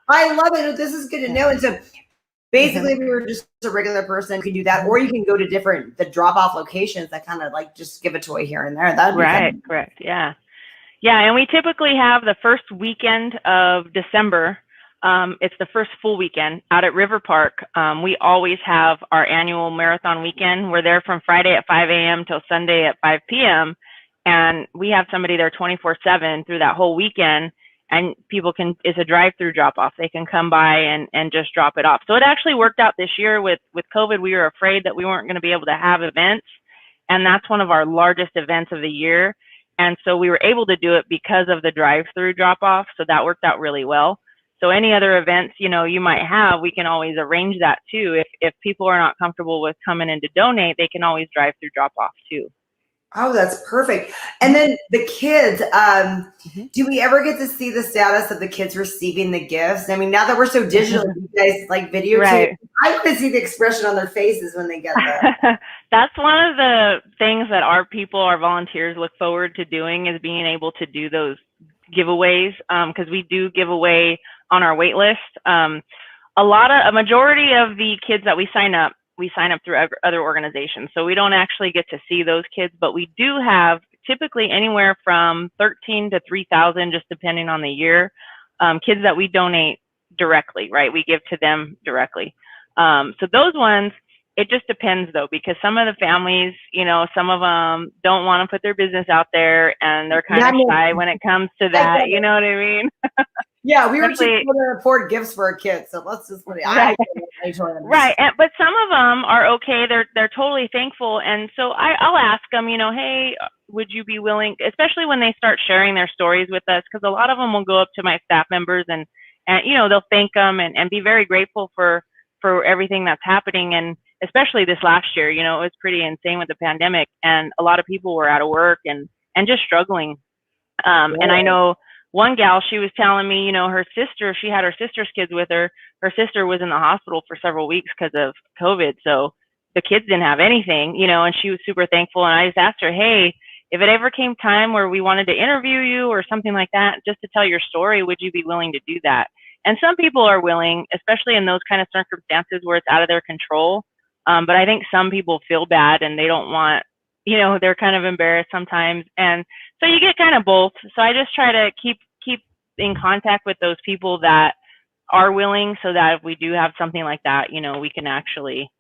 I love it. This is good to know. And so basically, if you were just a regular person, you can do that, or you can go to the drop-off locations that kind of like just give a toy here and there. That'd be fun. Correct. Yeah. And we typically have the first weekend of December. It's the first full weekend out at River Park. We always have our annual marathon weekend. We're there from Friday at 5 a.m. till Sunday at 5 p.m. And we have somebody there 24/7 through that whole weekend. And people it's a drive-through drop-off. They can come by and just drop it off. So it actually worked out this year with COVID. We were afraid that we weren't going to be able to have events. And that's one of our largest events of the year. And so we were able to do it because of the drive-through drop-off. So that worked out really well. So any other events, you know, you might have, we can always arrange that too. If people are not comfortable with coming in to donate, they can always drive-through drop-off too. Oh, that's perfect. And then the kids, do we ever get to see the status of the kids receiving the gifts? I mean, now that we're so digital, you guys like videotape. Right. I want to see the expression on their faces when they get there. That's one of the things that our volunteers look forward to doing, is being able to do those giveaways, because we do give away on our wait list. A majority of the kids that we sign up through other organizations. So we don't actually get to see those kids, but we do have typically anywhere from 13 to 3,000, just depending on the year, kids that we donate directly, right? We give to them directly. So those ones, it just depends though, because some of the families, you know, some of them don't want to put their business out there, and they're kind of shy when it comes to that. You know what I mean? Yeah, we were just able to afford gifts for our kids, so let's just put it. Right. But some of them are okay. They're totally thankful, and so I'll ask them, you know, hey, would you be willing, especially when they start sharing their stories with us, because a lot of them will go up to my staff members and you know, they'll thank them and be very grateful for everything that's happening. And especially this last year, you know, it was pretty insane with the pandemic, and a lot of people were out of work and just struggling. And I know one gal, she was telling me, you know, she had her sister's kids with her. Her sister was in the hospital for several weeks because of COVID. So the kids didn't have anything, you know, and she was super thankful. And I just asked her, hey, if it ever came time where we wanted to interview you or something like that, just to tell your story, would you be willing to do that? And some people are willing, especially in those kind of circumstances where it's out of their control. But I think some people feel bad and they don't want, you know, they're kind of embarrassed sometimes. And so you get kind of both. So I just try to keep in contact with those people that are willing, so that if we do have something like that, you know, we can actually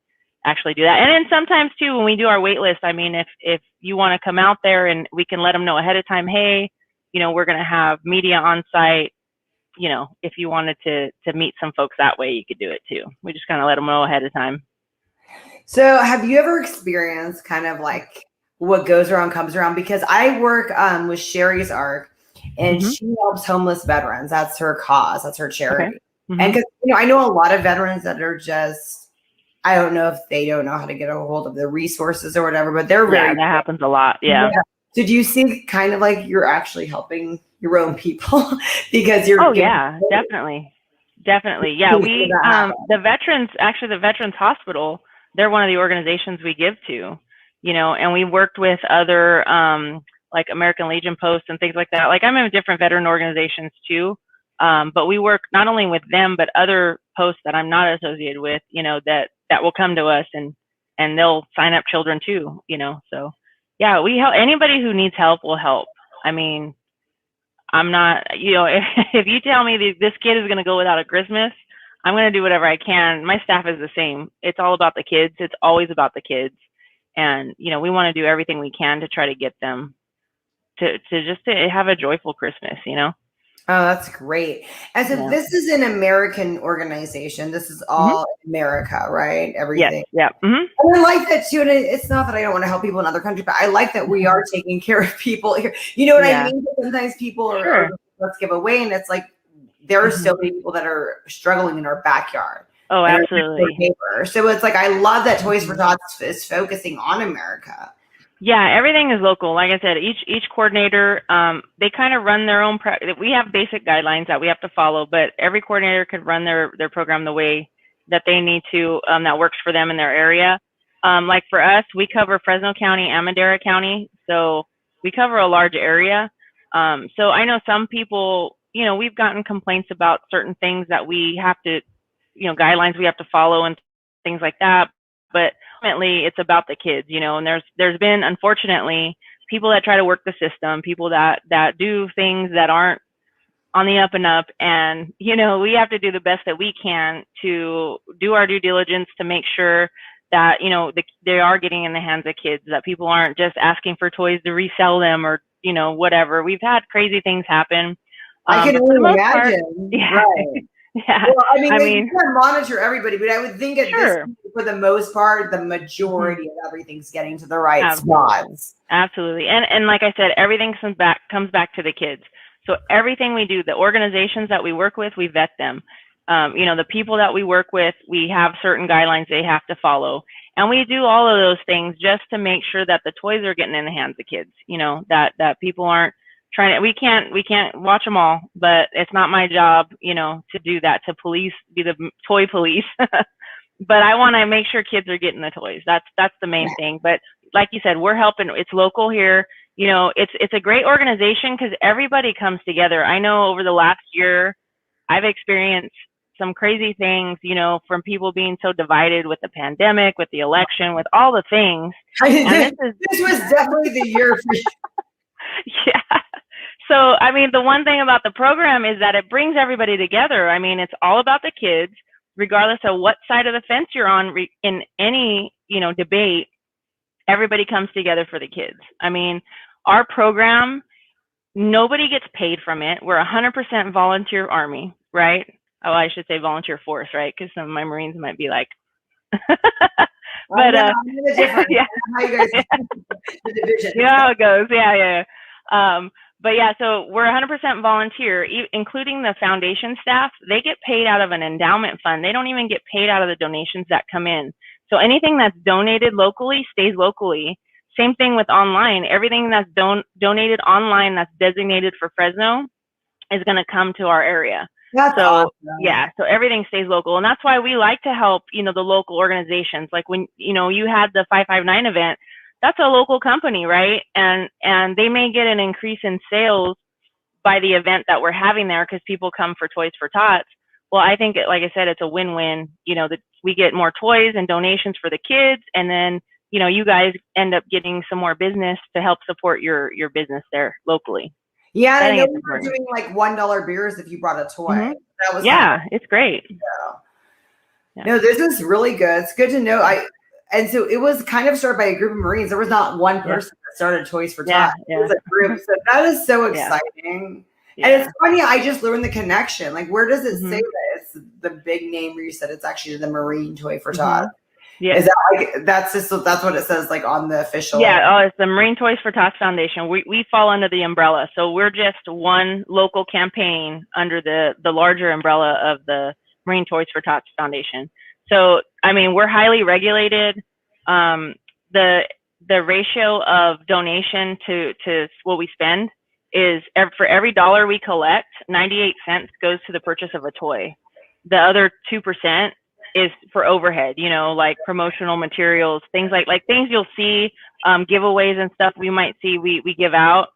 do that. And then sometimes too, when we do our wait list, I mean, if you want to come out there, and we can let them know ahead of time, hey, you know, we're going to have media on site. You know, if you wanted to meet some folks that way, you could do it too. We just kind of let them know ahead of time. So have you ever experienced kind of like what goes around comes around? Because I work with Sherry's Arc, and she helps homeless veterans. That's her cause. That's her charity. Okay. And because, you know, I know a lot of veterans that are just, I don't know if they don't know how to get a hold of the resources or whatever, but they're very. Yeah, that happens a lot. Yeah. So do you see kind of like you're actually helping your own people because you're. Oh yeah, definitely. Yeah, we the Veterans Hospital, they're one of the organizations we give to, you know, and we worked with other like American Legion posts and things like that. Like I'm in different veteran organizations too, but we work not only with them but other posts that I'm not associated with, you know, that will come to us and they'll sign up children too, you know. So yeah, we help anybody who needs help. Will help. I mean, I'm not, you know, if you tell me this kid is going to go without a Christmas, I'm going to do whatever I can. My staff is the same. It's all about the kids. It's always about the kids. And, you know, we want to do everything we can to try to get them to have a joyful Christmas, you know? Oh, that's great. And so this is an American organization. This is all America, right? Everything. Yes. Yeah. And I like that too. And it's not that I don't want to help people in other countries, but I like that we are taking care of people here. You know what I mean? Sometimes people are let's give away, and it's like there are so many people that are struggling in our backyard. Oh, absolutely. So it's like I love that Toys for Tots is focusing on America. Yeah, everything is local. Like I said, each coordinator, they kind of run their own. We have basic guidelines that we have to follow, but every coordinator could run their program the way that they need to, that works for them in their area. Like for us, we cover Fresno County and Madera County, so we cover a large area. So I know some people, you know, we've gotten complaints about certain things that we have to, you know, guidelines we have to follow and things like that. But ultimately, it's about the kids, you know, and there's been, unfortunately, people that try to work the system, people that do things that aren't on the up and up. And, you know, we have to do the best that we can to do our due diligence to make sure that, you know, they are getting in the hands of kids, that people aren't just asking for toys to resell them or, you know, whatever. We've had crazy things happen. I can only imagine. Right. Yeah. Well, I mean, you can't monitor everybody, but I would think at this point, for the most part, the majority of everything's getting to the right spots. Absolutely. And like I said, everything comes back to the kids. So everything we do, the organizations that we work with, we vet them. You know, the people that we work with, we have certain guidelines they have to follow. And we do all of those things just to make sure that the toys are getting in the hands of kids, you know, that people aren't trying to, we can't watch them all, but it's not my job, you know, to do that, to be the toy police. But I want to make sure kids are getting the toys. That's the main thing. But like you said, we're helping. It's local here. You know, it's a great organization because everybody comes together. I know over the last year, I've experienced some crazy things, you know, from people being so divided with the pandemic, with the election, with all the things. This was definitely the year for you. Yeah. So, I mean, the one thing about the program is that it brings everybody together. I mean, it's all about the kids, regardless of what side of the fence you're on in any, you know, debate, everybody comes together for the kids. I mean, our program, nobody gets paid from it. We're 100% volunteer Army, right? Oh, I should say volunteer force, right? Because some of my Marines might be like, but yeah. How you guys, the division. You know how it goes. Yeah. But yeah, so we're 100% volunteer, including the foundation staff. They get paid out of an endowment fund. They don't even get paid out of the donations that come in. So anything that's donated locally stays locally. Same thing with online. Everything that's donated online that's designated for Fresno is going to come to our area. That's awesome. Yeah, so everything stays local. And that's why we like to help, you know, the local organizations. Like when, you know, you had the 559 event, that's a local company, right? And they may get an increase in sales by the event that we're having there because people come for Toys for Tots. Well, I think, like I said, it's a win-win. You know, that we get more toys and donations for the kids, and then, you know, you guys end up getting some more business to help support your business there locally. Yeah, I know we were doing like $1 beers if you brought a toy. Mm-hmm. That was it's great. Yeah. No, this is really good. It's good to know. And so it was kind of started by a group of Marines. There was not one person that started Toys for Tots. It was a group. So that is so exciting. Yeah. And it's funny, I just learned the connection. Like, where does it say that it's the big name where you said it's actually the Marine Toy for Tots? Yeah. Is that like, that's what it says like on the official? Yeah. Oh, it's the Marine Toys for Tots Foundation. We fall under the umbrella. So we're just one local campaign under the larger umbrella of the Marine Toys for Tots Foundation. So, I mean, we're highly regulated. The ratio of donation to what we spend is for every dollar we collect, 98 cents goes to the purchase of a toy. The other 2% is for overhead, you know, like promotional materials, things like things you'll see, giveaways and stuff we might see we give out.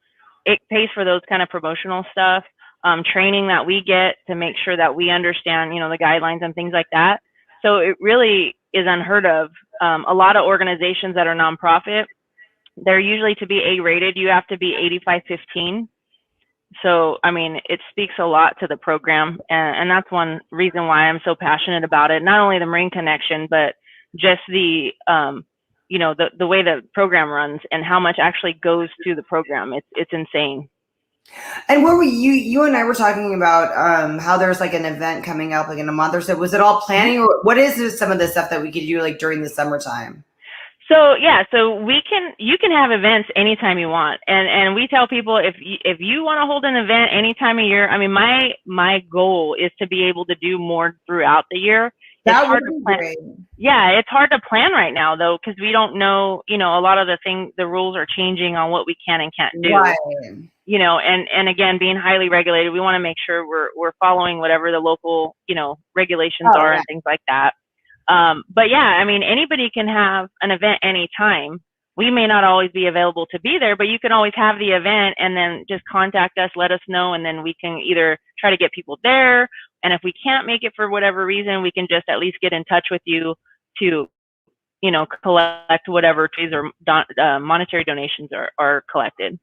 It pays for those kind of promotional stuff, training that we get to make sure that we understand, you know, the guidelines and things like that. So it really is unheard of. A lot of organizations that are nonprofit, they're usually to be A-rated, you have to be 8515. So, I mean, it speaks a lot to the program, and that's one reason why I'm so passionate about it. Not only the Marine Connection, but just the, the way the program runs and how much actually goes to the program. It's insane. And what were you and I were talking about how there's like an event coming up like in a month or so. Was it all planning, or what is some of the stuff that we could do like during the summertime? So you can have events anytime you want, and we tell people if you want to hold an event any time of year. I mean, my goal is to be able to do more throughout the year. That would be great. Yeah, it's hard to plan right now though, because we don't know. A lot of the rules are changing on what we can and can't do. Right. And again, being highly regulated, we want to make sure we're following whatever the local regulations are and things like that. But yeah, I mean, anybody can have an event anytime. We may not always be available to be there, but you can always have the event and then just contact us, let us know, and then we can either try to get people there. And if we can't make it for whatever reason, we can just at least get in touch with you to, collect whatever trees or monetary donations are collected.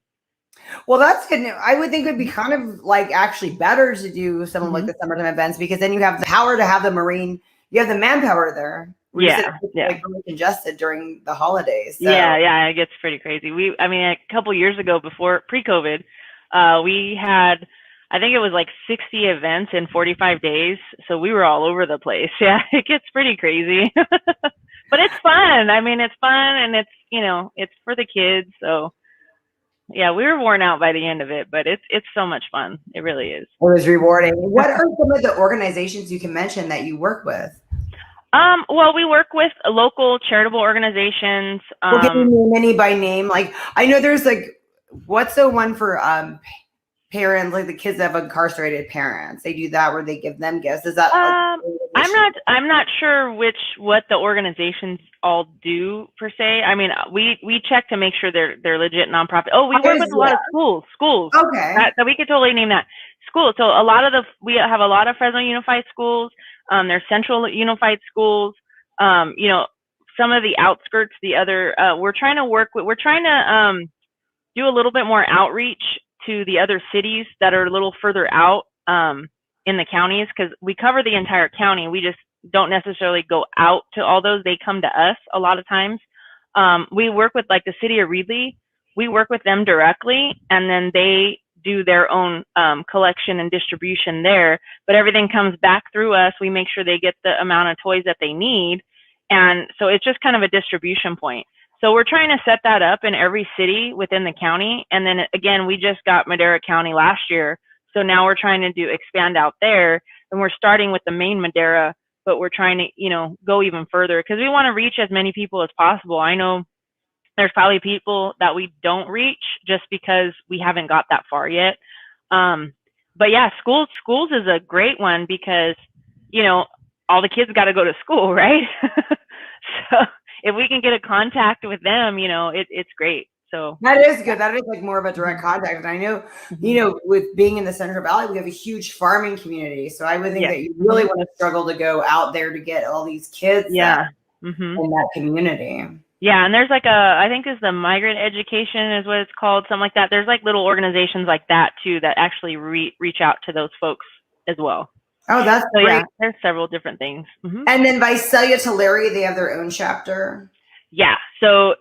Well, that's good. I would think it would be kind of like actually better to do some of like the summertime events, because then you have the power to have the Marine. You have the manpower there. Like really congested during the holidays. So. Yeah, it gets pretty crazy. A couple years ago, before pre-COVID, we had, I think it was like 60 events in 45 days. So we were all over the place. Yeah, it gets pretty crazy, but it's fun. I mean, it's fun, and it's it's for the kids. So yeah, we were worn out by the end of it, but it's so much fun. It really is. It was rewarding. What are some of the organizations you can mention that you work with? Well, we work with local charitable organizations. Well, can you name any by name? Like, I know there's like, what's the one for parents, like the kids that have incarcerated parents? They do that where they give them gifts. Is that? I'm not sure what the organizations all do per se. I mean, we check to make sure they're legit nonprofit. Oh, we work with a lot of schools. Okay. So we could totally name that schools. So we have a lot of Fresno Unified schools. There's Central Unified schools. Some of the outskirts, we're trying to do a little bit more outreach to the other cities that are a little further out in the counties, because we cover the entire county. We just don't necessarily go out to all those. They come to us a lot of times. We work with like the city of Reedley. We work with them directly, and then they do their own collection and distribution there, but everything comes back through us. We make sure they get the amount of toys that they need, and so it's just kind of a distribution point. So we're trying to set that up in every city within the county, and then again, we just got Madera County last year, so now we're trying to expand out there, and we're starting with the main Madera, but we're trying to go even further, because we want to reach as many people as possible. I know there's probably people that we don't reach just because we haven't got that far yet. But yeah, schools is a great one, because, all the kids got to go to school, right? So if we can get a contact with them, it's great. So that is good. That is like more of a direct contact. And I know, with being in the Central Valley, we have a huge farming community. So I would think that you really want to struggle to go out there to get all these kids in that community. Yeah, and there's like I think it's the Migrant Education is what it's called, something like that. There's like little organizations like that too that actually reach out to those folks as well. Oh, that's great. Yeah, there's several different things. Mm-hmm. And then Visalia to Larry, they have their own chapter. Yeah, so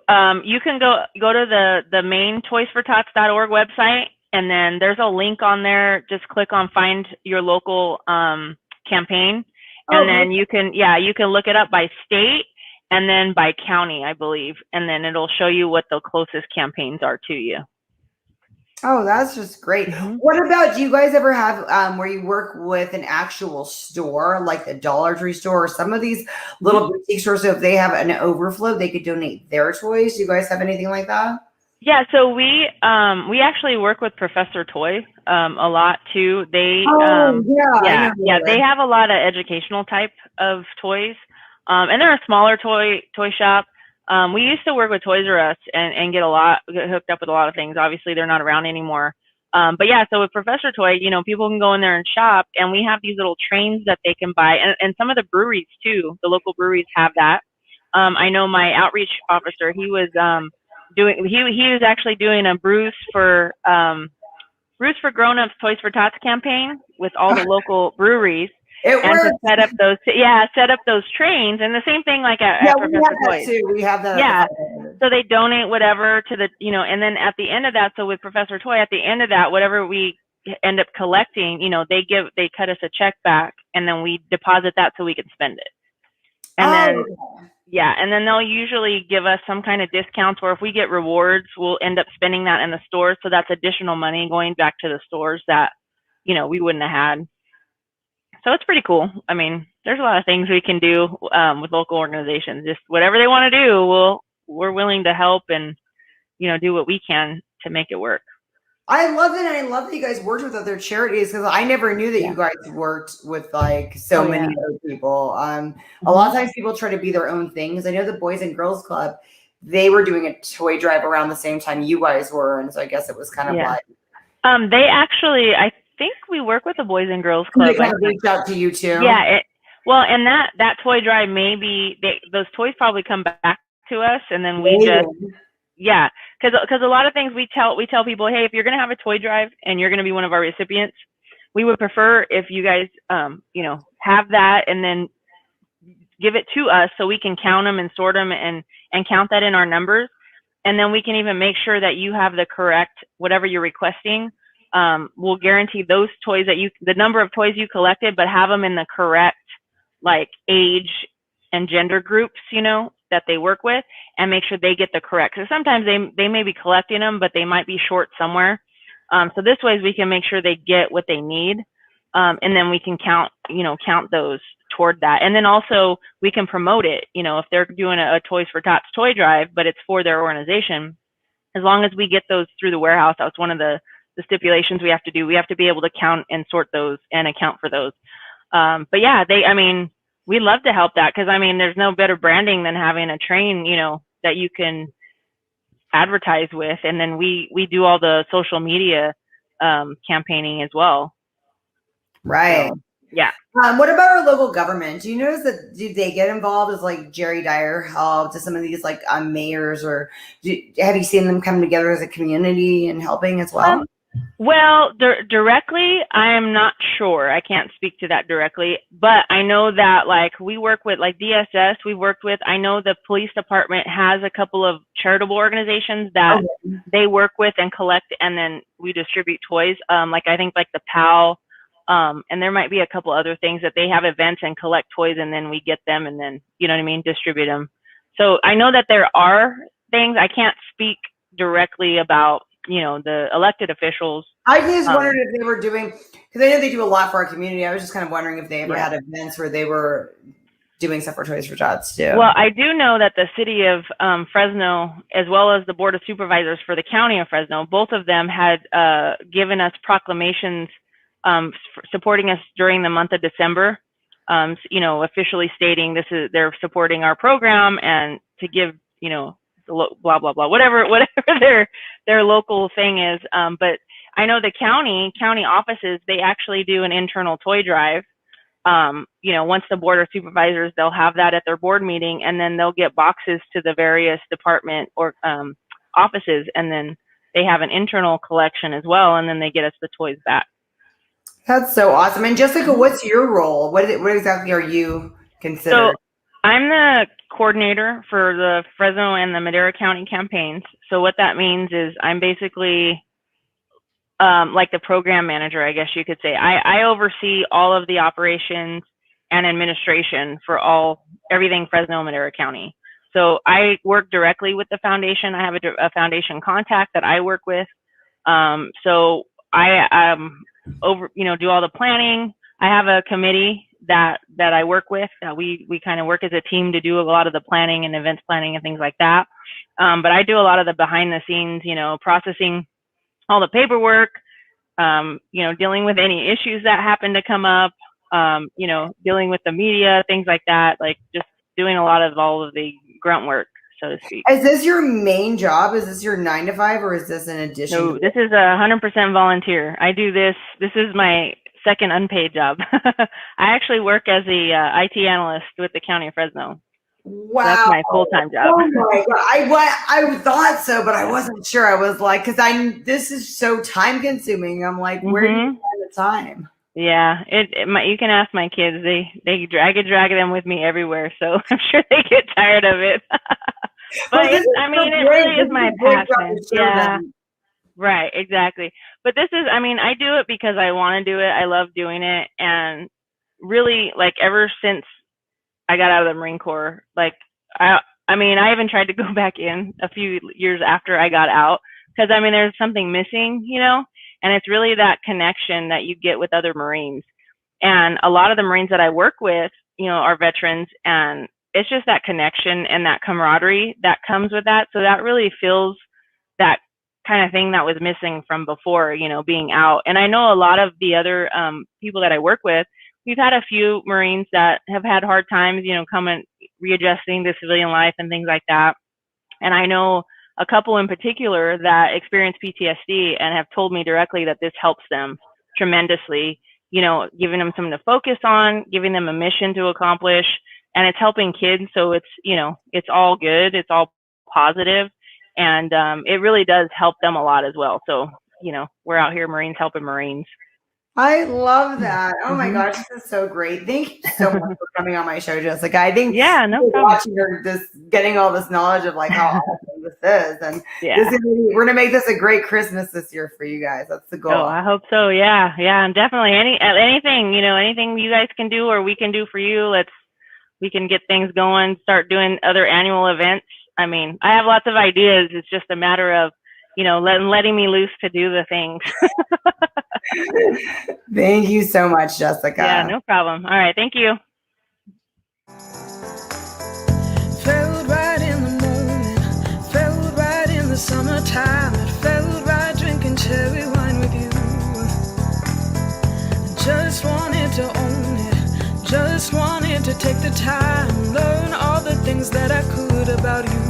you can go to the main toysfortots.org website, and then there's a link on there. Just click on find your local campaign, and then you can look it up by state and then by county, I believe, and then it'll show you what the closest campaigns are to you. Oh, that's just great. Mm-hmm. What about, do you guys ever have where you work with an actual store, like the Dollar Tree store or some of these little boutique stores? So if they have an overflow, they could donate their toys. Do you guys have anything like that? Yeah, so we actually work with Professor Toy a lot too. They they have a lot of educational type of toys, and they're a smaller toy shop. We used to work with Toys R Us and get hooked up with a lot of things. Obviously, they're not around anymore. But yeah, so with Professor Toy, people can go in there and shop, and we have these little trains that they can buy, and some of the breweries too. The local breweries have that. I know my outreach officer, he was actually doing a brews for Roots for Grown-Ups, Toys for Tots campaign with all the local breweries. It And works. to set up those trains, and the same thing like at Yeah, we Professor have that Toys. too. We have that. Yeah. At the So they donate whatever to the, and then at the end of that, so with Professor Toy, at the end of that, whatever we end up collecting, they cut us a check back, and then we deposit that so we can spend it. And then, yeah, and then they'll usually give us some kind of discounts, or if we get rewards, we'll end up spending that in the stores. So that's additional money going back to the stores that, we wouldn't have had. So it's pretty cool. I mean, there's a lot of things we can do with local organizations. Just whatever they want to do, we're willing to help and, do what we can to make it work. I love it, and I love that you guys worked with other charities, because I never knew that you guys worked with like so many other people. A lot of times people try to be their own thing, because I know the Boys and Girls Club, they were doing a toy drive around the same time you guys were, and so I guess it was kind of like they actually, I think we work with the Boys and Girls Club. They kind of reached out to you too. Yeah, well, and that toy drive, maybe those toys probably come back to us, and then we because a lot of things we tell people, hey, if you're going to have a toy drive and you're going to be one of our recipients, we would prefer if you guys have that and then give it to us so we can count them and sort them and count that in our numbers, and then we can even make sure that you have the correct whatever you're requesting. We'll guarantee those toys the number of toys you collected, but have them in the correct like age and gender groups, that they work with, and make sure they get the correct. So sometimes they may be collecting them, but they might be short somewhere. So this way we can make sure they get what they need. And then we can count those toward that. And then also we can promote it, if they're doing a Toys for Tots toy drive, but it's for their organization, as long as we get those through the warehouse. That's one of the stipulations we have to do. We have to be able to count and sort those and account for those. But yeah, we love to help that, because there's no better branding than having a train, that you can advertise with, and then we do all the social media campaigning as well. Right. So, yeah. What about our local government? Do you notice that do they get involved as like Jerry Dyer help to some of these like mayors, or have you seen them come together as a community and helping as well? Well, directly, I am not sure. I can't speak to that directly, but I know that like we work with like DSS, we worked with, I know the police department has a couple of charitable organizations that they work with and collect, and then we distribute toys. Like I think like the PAL, and there might be a couple other things that they have events and collect toys, and then we get them and then, distribute them. So I know that there are things. I can't speak directly about the elected officials. I just wondered if they were doing, because I know they do a lot for our community. I was just kind of wondering if they ever had events where they were doing stuff for Toys for Tots too. Well, I do know that the city of Fresno, as well as the Board of Supervisors for the county of Fresno, both of them had given us proclamations supporting us during the month of December, officially stating they're supporting our program, and to give, blah blah blah, whatever their local thing is. But I know the county offices, they actually do an internal toy drive. Once the Board of Supervisors, they'll have that at their board meeting, and then they'll get boxes to the various department or offices, and then they have an internal collection as well, and then they get us the toys back. That's so awesome. And Jessica, what's your role? What exactly are you considered? So I'm the coordinator for the Fresno and the Madera County campaigns. So what that means is I'm basically like the program manager, I guess you could say. I oversee all of the operations and administration for everything Fresno and Madera County. So I work directly with the foundation. I have a foundation contact that I work with. So I do all the planning. I have a committee that I work with, that we kind of work as a team to do a lot of the planning and events planning and things like that. But I do a lot of the behind the scenes, processing all the paperwork, dealing with any issues that happen to come up, dealing with the media, things like that, like just doing all of the grunt work, so to speak. Is this your main job? Is this your 9 to 5, or is this an addition? No, this is 100% volunteer. I do this. This is my second unpaid job. I actually work as a IT analyst with the County of Fresno. Wow. That's my full-time job. Oh my God. I thought so, but I wasn't sure. I was like, this is so time consuming. I'm like, where do you find the time? Yeah, you can ask my kids. I could drag them with me everywhere, so I'm sure they get tired of it. But it really is my passion. Yeah, right, exactly. But I do it because I want to do it. I love doing it, and really, like, ever since I got out of the Marine Corps, like, I even tried to go back in a few years after I got out, because there's something missing, and it's really that connection that you get with other Marines. And a lot of the Marines that I work with, are veterans, and it's just that connection and that camaraderie that comes with that. So that really fills that kind of thing that was missing from before, being out. And I know a lot of the other people that I work with, we've had a few Marines that have had hard times, coming, readjusting to civilian life and things like that. And I know a couple in particular that experience PTSD and have told me directly that this helps them tremendously, giving them something to focus on, giving them a mission to accomplish, and it's helping kids. So it's, it's all good. It's all positive. And it really does help them a lot as well. So, we're out here, Marines helping Marines. I love that. Oh my gosh, this is so great. Thank you so much for coming on my show, Jessica. I think watching her just getting all this knowledge of like how awesome this is. And we're gonna make this a great Christmas this year for you guys. That's the goal. Oh, I hope so. Yeah. And definitely anything you guys can do or we can do for you, we can get things going, start doing other annual events. I have lots of ideas. It's just a matter of, letting me loose to do the things. Thank you so much, Jessica. Yeah, no problem. All right. Thank you. Felt right in the moment, felt right in the summertime. It felt right drinking cherry wine with you. Just wanted to own it, just wanted to take the time, learn all the things that I could about you.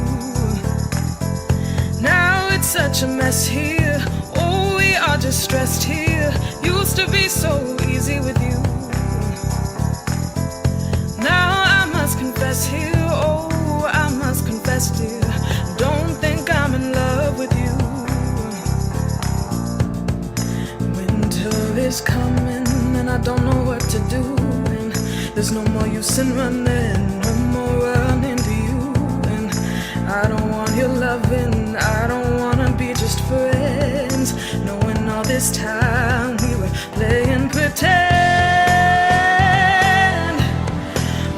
Now it's such a mess here. Oh, we are just stressed here. Used to be so easy with you. Now I must confess here. Oh, I must confess, dear. Don't think I'm in love with you. Winter is coming and I don't know what to do. And there's no more use in running, no more running to you. And I don't want your loving, I don't wanna be just friends, knowing all this time we were playing pretend,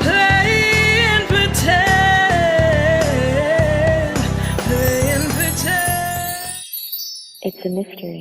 playing pretend. It's a mystery.